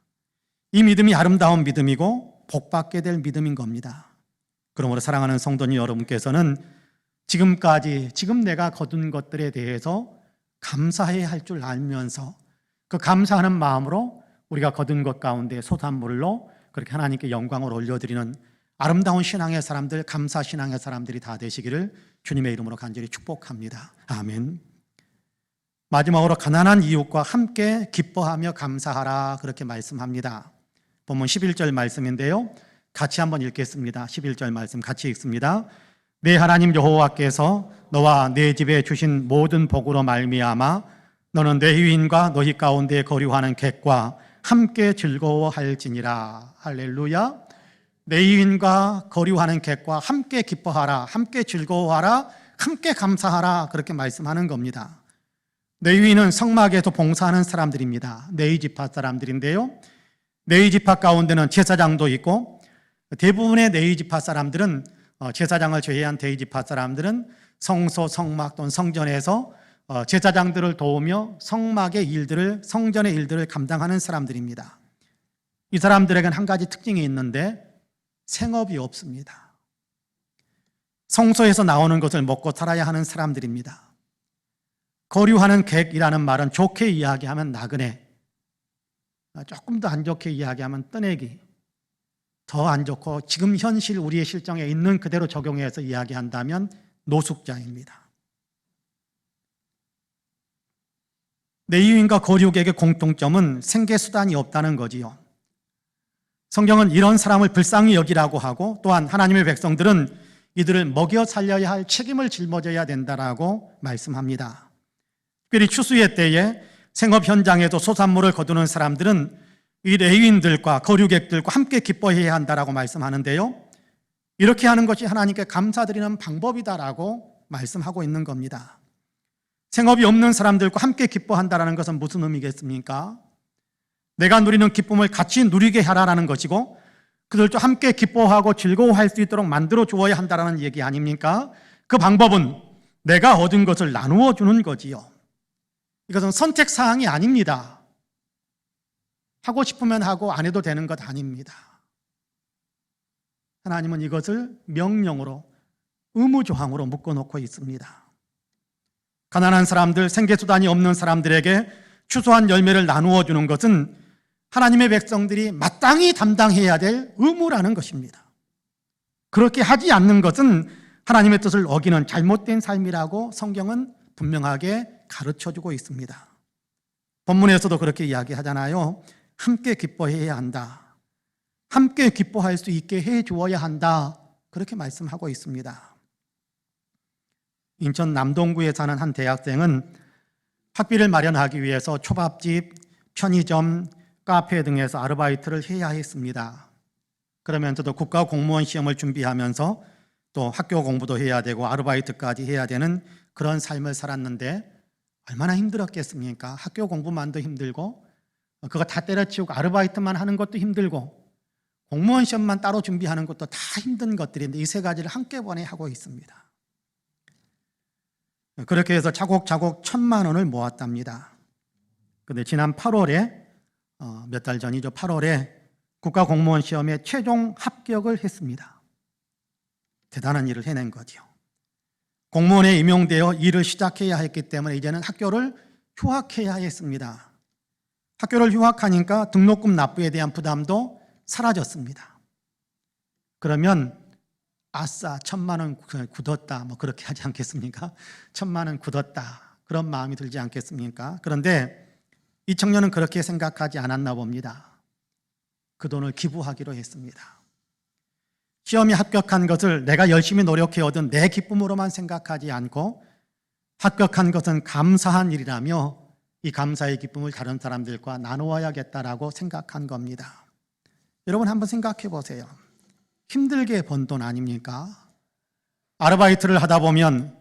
[SPEAKER 1] 이 믿음이 아름다운 믿음이고 복받게 될 믿음인 겁니다. 그러므로 사랑하는 성도님 여러분께서는 지금 내가 거둔 것들에 대해서 감사해야 할 줄 알면서 그 감사하는 마음으로 우리가 거둔 것 가운데 소산물로 그렇게 하나님께 영광을 올려드리는 아름다운 신앙의 사람들, 감사 신앙의 사람들이 다 되시기를 주님의 이름으로 간절히 축복합니다. 아멘. 마지막으로 가난한 이웃과 함께 기뻐하며 감사하라, 그렇게 말씀합니다. 본문 11절 말씀인데요, 같이 한번 읽겠습니다. 11절 말씀 같이 읽습니다. 내 하나님 여호와께서 너와 내 집에 주신 모든 복으로 말미암아 너는 내 유인과 너희 가운데 거류하는 객과 함께 즐거워할지니라. 할렐루야. 내 유인과 거류하는 객과 함께 기뻐하라, 함께 즐거워하라, 함께 감사하라, 그렇게 말씀하는 겁니다. 레위인은 성막에서 봉사하는 사람들입니다. 네이지파 사람들인데요, 네이지파 가운데는 제사장도 있고 대부분의 네이지파 사람들은 제사장을 제외한 네이지파 사람들은 성소, 성막 또는 성전에서 제사장들을 도우며 성막의 일들을, 성전의 일들을 감당하는 사람들입니다. 이 사람들에게는 한 가지 특징이 있는데 생업이 없습니다. 성소에서 나오는 것을 먹고 살아야 하는 사람들입니다. 거류하는 객이라는 말은 좋게 이야기하면 나그네, 조금 더 안 좋게 이야기하면 떠내기, 더 안 좋고 지금 현실 우리의 실정에 있는 그대로 적용해서 이야기한다면 노숙자입니다. 내유인과 거류객의 공통점은 생계수단이 없다는 거지요. 성경은 이런 사람을 불쌍히 여기라고 하고 또한 하나님의 백성들은 이들을 먹여 살려야 할 책임을 짊어져야 된다라고 말씀합니다. 특별히 추수의 때에 생업 현장에도 소산물을 거두는 사람들은 이 레위인들과 거류객들과 함께 기뻐해야 한다라고 말씀하는데요, 이렇게 하는 것이 하나님께 감사드리는 방법이다라고 말씀하고 있는 겁니다. 생업이 없는 사람들과 함께 기뻐한다라는 것은 무슨 의미겠습니까? 내가 누리는 기쁨을 같이 누리게 하라라는 것이고 그들도 함께 기뻐하고 즐거워할 수 있도록 만들어 주어야 한다라는 얘기 아닙니까? 그 방법은 내가 얻은 것을 나누어 주는 거지요. 이것은 선택사항이 아닙니다. 하고 싶으면 하고 안 해도 되는 것 아닙니다. 하나님은 이것을 명령으로, 의무조항으로 묶어놓고 있습니다. 가난한 사람들, 생계수단이 없는 사람들에게 추수한 열매를 나누어 주는 것은 하나님의 백성들이 마땅히 담당해야 될 의무라는 것입니다. 그렇게 하지 않는 것은 하나님의 뜻을 어기는 잘못된 삶이라고 성경은 분명하게 가르쳐주고 있습니다. 본문에서도 그렇게 이야기하잖아요. 함께 기뻐해야 한다. 함께 기뻐할 수 있게 해 주어야 한다. 그렇게 말씀하고 있습니다. 인천 남동구에 사는 한 대학생은 학비를 마련하기 위해서 초밥집, 편의점, 카페 등에서 아르바이트를 해야 했습니다. 그러면서도 국가 공무원 시험을 준비하면서 또 학교 공부도 해야 되고 아르바이트까지 해야 되는 그런 삶을 살았는데 얼마나 힘들었겠습니까? 학교 공부만도 힘들고 그거 다 때려치우고 아르바이트만 하는 것도 힘들고 공무원 시험만 따로 준비하는 것도 다 힘든 것들인데 이 세 가지를 한꺼번에 하고 있습니다. 그렇게 해서 차곡차곡 1,000만 원을 모았답니다. 그런데 지난 8월에 몇 달 전이죠. 8월에 국가공무원 시험에 최종 합격을 했습니다. 대단한 일을 해낸 거죠. 공무원에 임용되어 일을 시작해야 했기 때문에 이제는 학교를 휴학해야 했습니다. 학교를 휴학하니까 등록금 납부에 대한 부담도 사라졌습니다. 그러면 아싸 1,000만 원 굳었다, 뭐 그렇게 하지 않겠습니까? 1,000만 원 굳었다, 그런 마음이 들지 않겠습니까? 그런데 이 청년은 그렇게 생각하지 않았나 봅니다. 그 돈을 기부하기로 했습니다. 시험에 합격한 것을 내가 열심히 노력해 얻은 내 기쁨으로만 생각하지 않고 합격한 것은 감사한 일이라며 이 감사의 기쁨을 다른 사람들과 나누어야겠다라고 생각한 겁니다. 여러분 한번 생각해 보세요. 힘들게 번 돈 아닙니까? 아르바이트를 하다 보면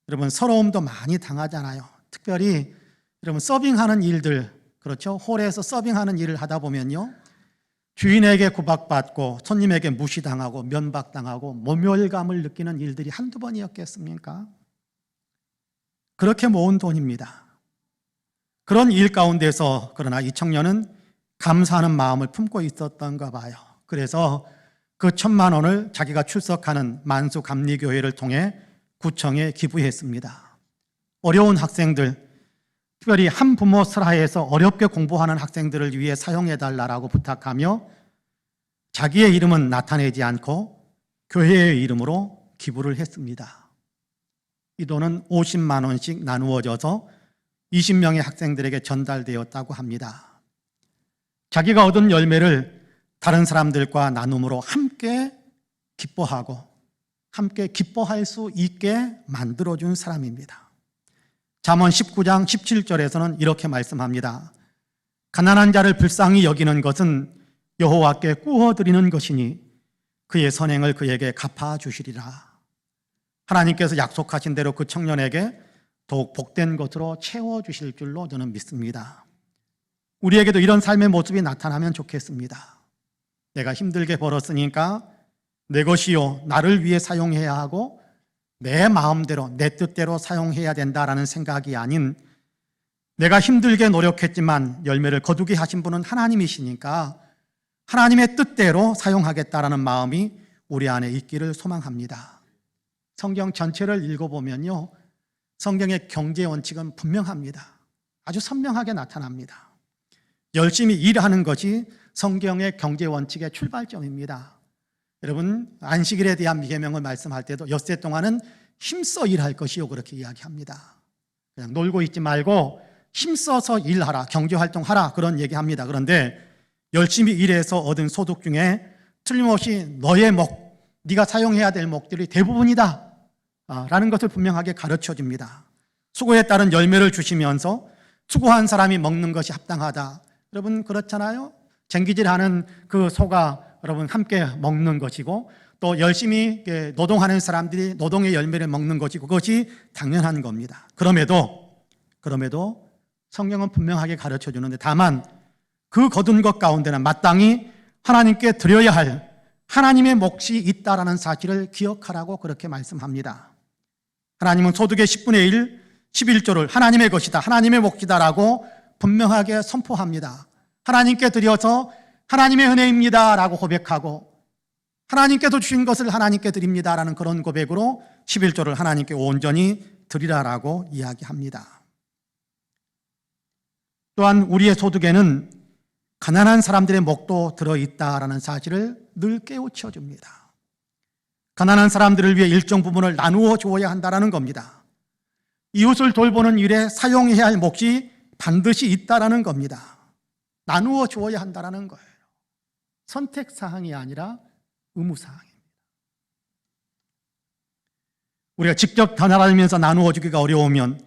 [SPEAKER 1] 여러분 서러움도 많이 당하잖아요. 특별히 여러분 서빙하는 일들, 그렇죠? 홀에서 서빙하는 일을 하다 보면요, 주인에게 구박받고 손님에게 무시당하고 면박당하고 모멸감을 느끼는 일들이 한두 번이었겠습니까? 그렇게 모은 돈입니다. 그런 일 가운데서 그러나 이 청년은 감사하는 마음을 품고 있었던가 봐요. 그래서 그 1,000만 원을 자기가 출석하는 만수감리교회를 통해 구청에 기부했습니다. 어려운 학생들, 특별히 한부모 슬하에서 어렵게 공부하는 학생들을 위해 사용해달라고 부탁하며 자기의 이름은 나타내지 않고 교회의 이름으로 기부를 했습니다. 이 돈은 50만 원씩 나누어져서 20명의 학생들에게 전달되었다고 합니다. 자기가 얻은 열매를 다른 사람들과 나눔으로 함께 기뻐하고 함께 기뻐할 수 있게 만들어준 사람입니다. 잠언 19장 17절에서는 이렇게 말씀합니다. 가난한 자를 불쌍히 여기는 것은 여호와께 꾸어드리는 것이니 그의 선행을 그에게 갚아주시리라. 하나님께서 약속하신 대로 그 청년에게 더욱 복된 것으로 채워주실 줄로 저는 믿습니다. 우리에게도 이런 삶의 모습이 나타나면 좋겠습니다. 내가 힘들게 벌었으니까 내 것이요 나를 위해 사용해야 하고 내 마음대로 내 뜻대로 사용해야 된다라는 생각이 아닌, 내가 힘들게 노력했지만 열매를 거두게 하신 분은 하나님이시니까 하나님의 뜻대로 사용하겠다라는 마음이 우리 안에 있기를 소망합니다. 성경 전체를 읽어보면요, 성경의 경제 원칙은 분명합니다. 아주 선명하게 나타납니다. 열심히 일하는 것이 성경의 경제 원칙의 출발점입니다. 여러분, 안식일에 대한 계명을 말씀할 때도 엿새 동안은 힘써 일할 것이요 그렇게 이야기합니다. 그냥 놀고 있지 말고 힘써서 일하라, 경제활동하라, 그런 얘기합니다. 그런데 열심히 일해서 얻은 소득 중에 틀림없이 너의 네가 사용해야 될 목들이 대부분이다 라는 것을 분명하게 가르쳐 줍니다. 수고에 따른 열매를 주시면서 수고한 사람이 먹는 것이 합당하다. 여러분 그렇잖아요. 쟁기질하는 그 소가 여러분 함께 먹는 것이고, 또 열심히 노동하는 사람들이 노동의 열매를 먹는 것이고, 그것이 당연한 겁니다. 그럼에도 성경은 분명하게 가르쳐 주는데, 다만 그 거둔 것 가운데는 마땅히 하나님께 드려야 할 하나님의 몫이 있다라는 사실을 기억하라고 그렇게 말씀합니다. 하나님은 소득의 10분의 1, 11조를 하나님의 것이다, 하나님의 몫이다라고 분명하게 선포합니다. 하나님께 드려서 하나님의 은혜입니다 라고 고백하고, 하나님께서 주신 것을 하나님께 드립니다 라는 그런 고백으로 11조를 하나님께 온전히 드리라라고 이야기합니다. 또한 우리의 소득에는 가난한 사람들의 몫도 들어있다라는 사실을 늘 깨우쳐 줍니다. 가난한 사람들을 위해 일정 부분을 나누어 주어야 한다는 겁니다. 이웃을 돌보는 일에 사용해야 할 몫이 반드시 있다라는 겁니다. 나누어 주어야 한다는 거예요. 선택사항이 아니라 의무사항입니다. 우리가 직접 다니면서 나누어 주기가 어려우면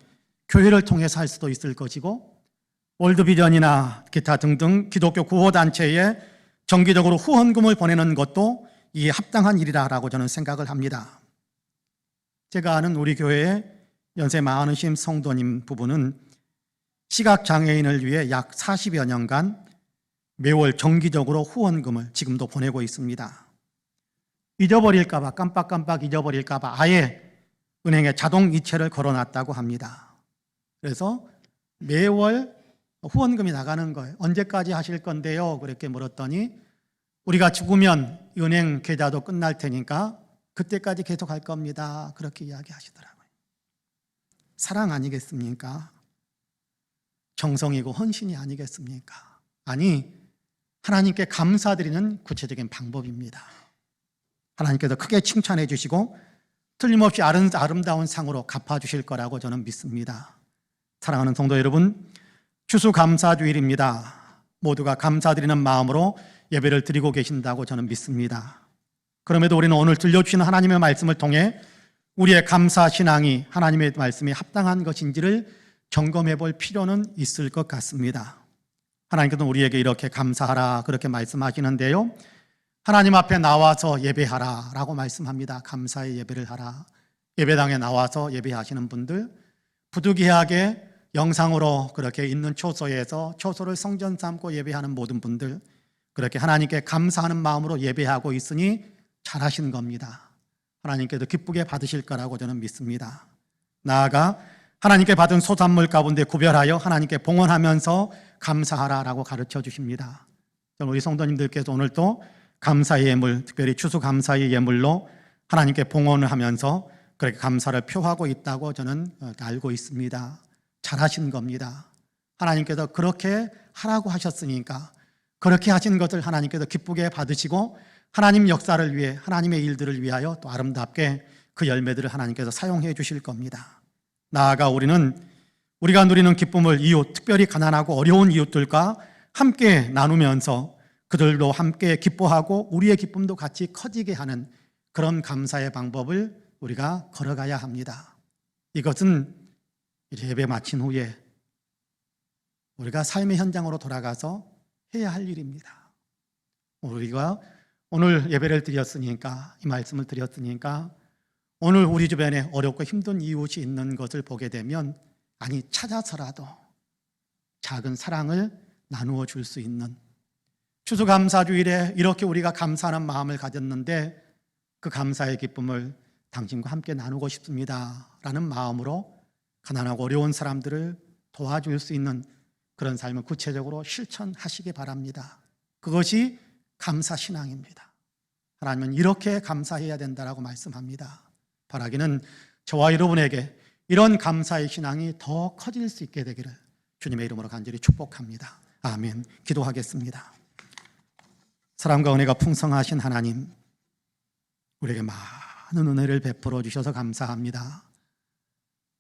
[SPEAKER 1] 교회를 통해서 할 수도 있을 것이고, 월드비전이나 기타 등등 기독교 구호단체에 정기적으로 후원금을 보내는 것도 이에 합당한 일이라고 저는 생각을 합니다. 제가 아는 우리 교회의 연세 많으신 성도님 부부는 시각장애인을 위해 약 40여 년간 매월 정기적으로 후원금을 지금도 보내고 있습니다. 잊어버릴까봐, 깜빡깜빡 잊어버릴까봐 아예 은행에 자동 이체를 걸어놨다고 합니다. 그래서 매월 후원금이 나가는 거예요. 언제까지 하실 건데요? 그렇게 물었더니 우리가 죽으면 은행 계좌도 끝날 테니까 그때까지 계속 할 겁니다. 그렇게 이야기하시더라고요. 사랑 아니겠습니까? 정성이고 헌신이 아니겠습니까? 아니, 하나님께 감사드리는 구체적인 방법입니다. 하나님께서 크게 칭찬해 주시고 틀림없이 아름다운 상으로 갚아주실 거라고 저는 믿습니다. 사랑하는 성도 여러분, 추수감사주일입니다. 모두가 감사드리는 마음으로 예배를 드리고 계신다고 저는 믿습니다. 그럼에도 우리는 오늘 들려주시는 하나님의 말씀을 통해 우리의 감사 신앙이 하나님의 말씀에 합당한 것인지를 점검해 볼 필요는 있을 것 같습니다. 하나님께서는 우리에게 이렇게 감사하라 그렇게 말씀하시는데요, 하나님 앞에 나와서 예배하라 라고 말씀합니다. 감사의 예배를 하라. 예배당에 나와서 예배하시는 분들, 부득이하게 영상으로 그렇게 있는 초소에서 초소를 성전 삼고 예배하는 모든 분들, 그렇게 하나님께 감사하는 마음으로 예배하고 있으니 잘하신 겁니다. 하나님께도 기쁘게 받으실 거라고 저는 믿습니다. 나아가 하나님께 받은 소산물 가운데 구별하여 하나님께 봉헌하면서 감사하라라고 가르쳐 주십니다. 우리 성도님들께서 오늘 또 감사의 예물, 특별히 추수감사의 예물로 하나님께 봉헌을 하면서 그렇게 감사를 표하고 있다고 저는 알고 있습니다. 잘하신 겁니다. 하나님께서 그렇게 하라고 하셨으니까 그렇게 하신 것을 하나님께서 기쁘게 받으시고 하나님 역사를 위해, 하나님의 일들을 위하여 또 아름답게 그 열매들을 하나님께서 사용해 주실 겁니다. 나아가 우리가 누리는 기쁨을 이웃, 특별히 가난하고 어려운 이웃들과 함께 나누면서 그들도 함께 기뻐하고 우리의 기쁨도 같이 커지게 하는 그런 감사의 방법을 우리가 걸어가야 합니다. 이것은 예배 마친 후에 우리가 삶의 현장으로 돌아가서 해야 할 일입니다. 우리가 오늘 예배를 드렸으니까, 이 말씀을 드렸으니까 오늘 우리 주변에 어렵고 힘든 이웃이 있는 것을 보게 되면 찾아서라도 작은 사랑을 나누어 줄 수 있는, 추수감사주일에 이렇게 우리가 감사하는 마음을 가졌는데 그 감사의 기쁨을 당신과 함께 나누고 싶습니다 라는 마음으로 가난하고 어려운 사람들을 도와줄 수 있는 그런 삶을 구체적으로 실천하시기 바랍니다. 그것이 감사신앙입니다. 하나님은 이렇게 감사해야 된다라고 말씀합니다. 바라기는 저와 여러분에게 이런 감사의 신앙이 더 커질 수 있게 되기를 주님의 이름으로 간절히 축복합니다. 아멘. 기도하겠습니다. 사랑과 은혜가 풍성하신 하나님, 우리에게 많은 은혜를 베풀어 주셔서 감사합니다.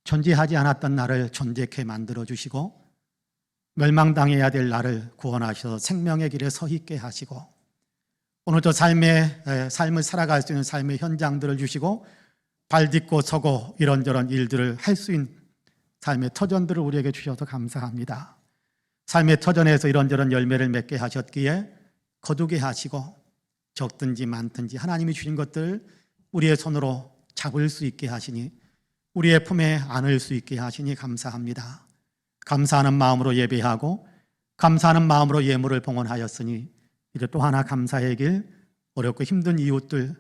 [SPEAKER 1] 존재하지 않았던 나를 존재케 만들어 주시고 멸망당해야 될 나를 구원하셔서 생명의 길에 서 있게 하시고 오늘도 삶을 살아갈 수 있는 삶의 현장들을 주시고 발 딛고 서고 이런저런 일들을 할 수 있는 삶의 터전들을 우리에게 주셔서 감사합니다. 삶의 터전에서 이런저런 열매를 맺게 하셨기에 거두게 하시고 적든지 많든지 하나님이 주신 것들 우리의 손으로 잡을 수 있게 하시니 우리의 품에 안을 수 있게 하시니 감사합니다. 감사하는 마음으로 예배하고 감사하는 마음으로 예물을 봉헌하였으니 이제 또 하나 감사의 길, 어렵고 힘든 이웃들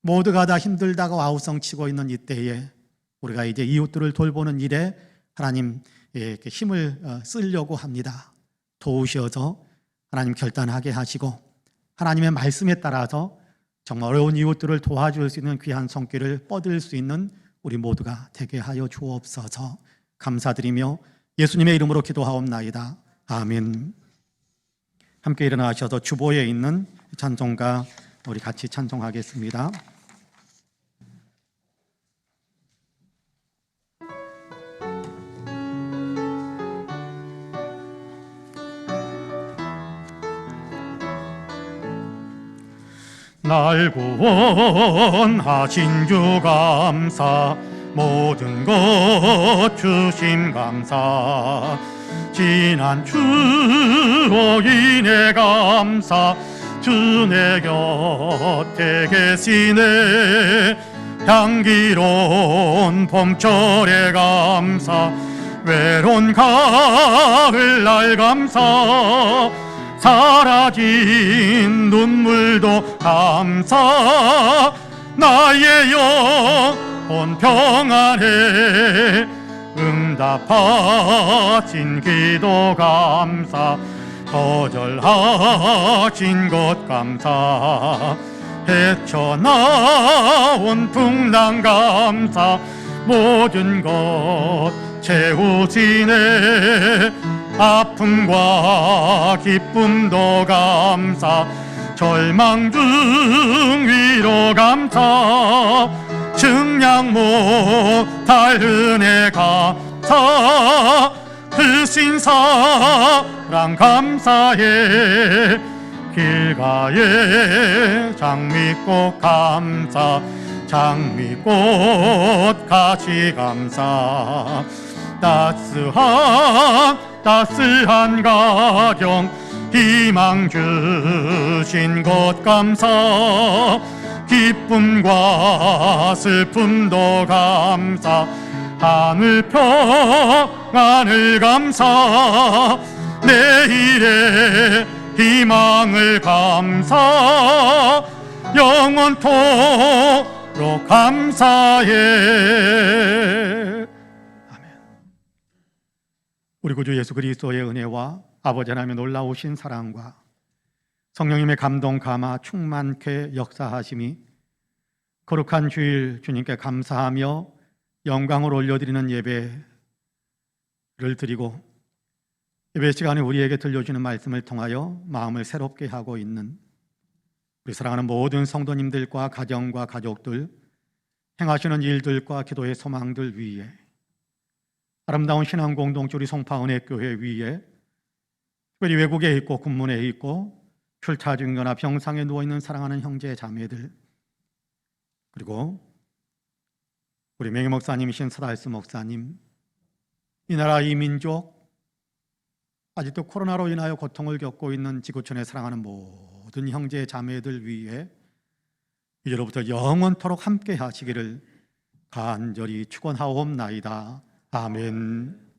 [SPEAKER 1] 모두가 다 힘들다고 아우성치고 있는 이때에 우리가 이제 이웃들을 돌보는 일에 하나님 힘을 쓰려고 합니다. 도우셔서 하나님 결단하게 하시고 하나님의 말씀에 따라서 정말 어려운 이웃들을 도와줄 수 있는 귀한 손길을 뻗을 수 있는 우리 모두가 되게 하여 주옵소서. 감사드리며 예수님의 이름으로 기도하옵나이다. 아멘. 함께 일어나셔서 주보에 있는 찬송가 우리 같이 찬송하겠습니다.
[SPEAKER 2] 날 구원하신 주 감사, 모든 것 주심 감사, 지난 추억이네 감사, 주 내 곁에 계시네. 향기로운 봄철에 감사, 외로운 가을날 감사, 사라진 눈물도 감사, 나의 영혼 평안해 응답하신 기도 감사, 거절하신 것 감사, 헤쳐나온 풍랑 감사, 모든 것 채우시네. 아픔과 기쁨도 감사, 절망 중 위로 감사, 증량 못할 은혜 감사, 크신 사랑 감사해. 길가에 장미꽃 감사, 장미꽃 가시 감사, 따스한 가정 희망 주신 것 감사, 기쁨과 슬픔도 감사,
[SPEAKER 1] 하늘 평안을 감사 내일의 희망을 감사 영원토록 감사해. 아멘. 우리 구주 예수 그리스도의 은혜와 아버지 하나님의 놀라우신 사랑과 성령님의 감동 감화 충만케 역사하심이 거룩한 주일 주님께 감사하며 영광을 올려드리는 예배를 드리고 예배 시간에 우리에게 들려주는 말씀을 통하여 마음을 새롭게 하고 있는 우리 사랑하는 모든 성도님들과 가정과 가족들, 행하시는 일들과 기도의 소망들 위에 아름다운 신앙 공동체 우리 송파은혜교회 위에 특별히 외국에 있고 군문에 있고 출타 중거나 병상에 누워있는 사랑하는 형제 자매들, 그리고 우리 명예 목사님이신 서달스 목사님, 이 나라 이 민족 아직도 코로나로 인하여 고통을 겪고 있는 지구촌에 사랑하는 모든 형제 자매들 위해 이제로부터 영원토록 함께 하시기를 간절히 축원하옵나이다. 아멘.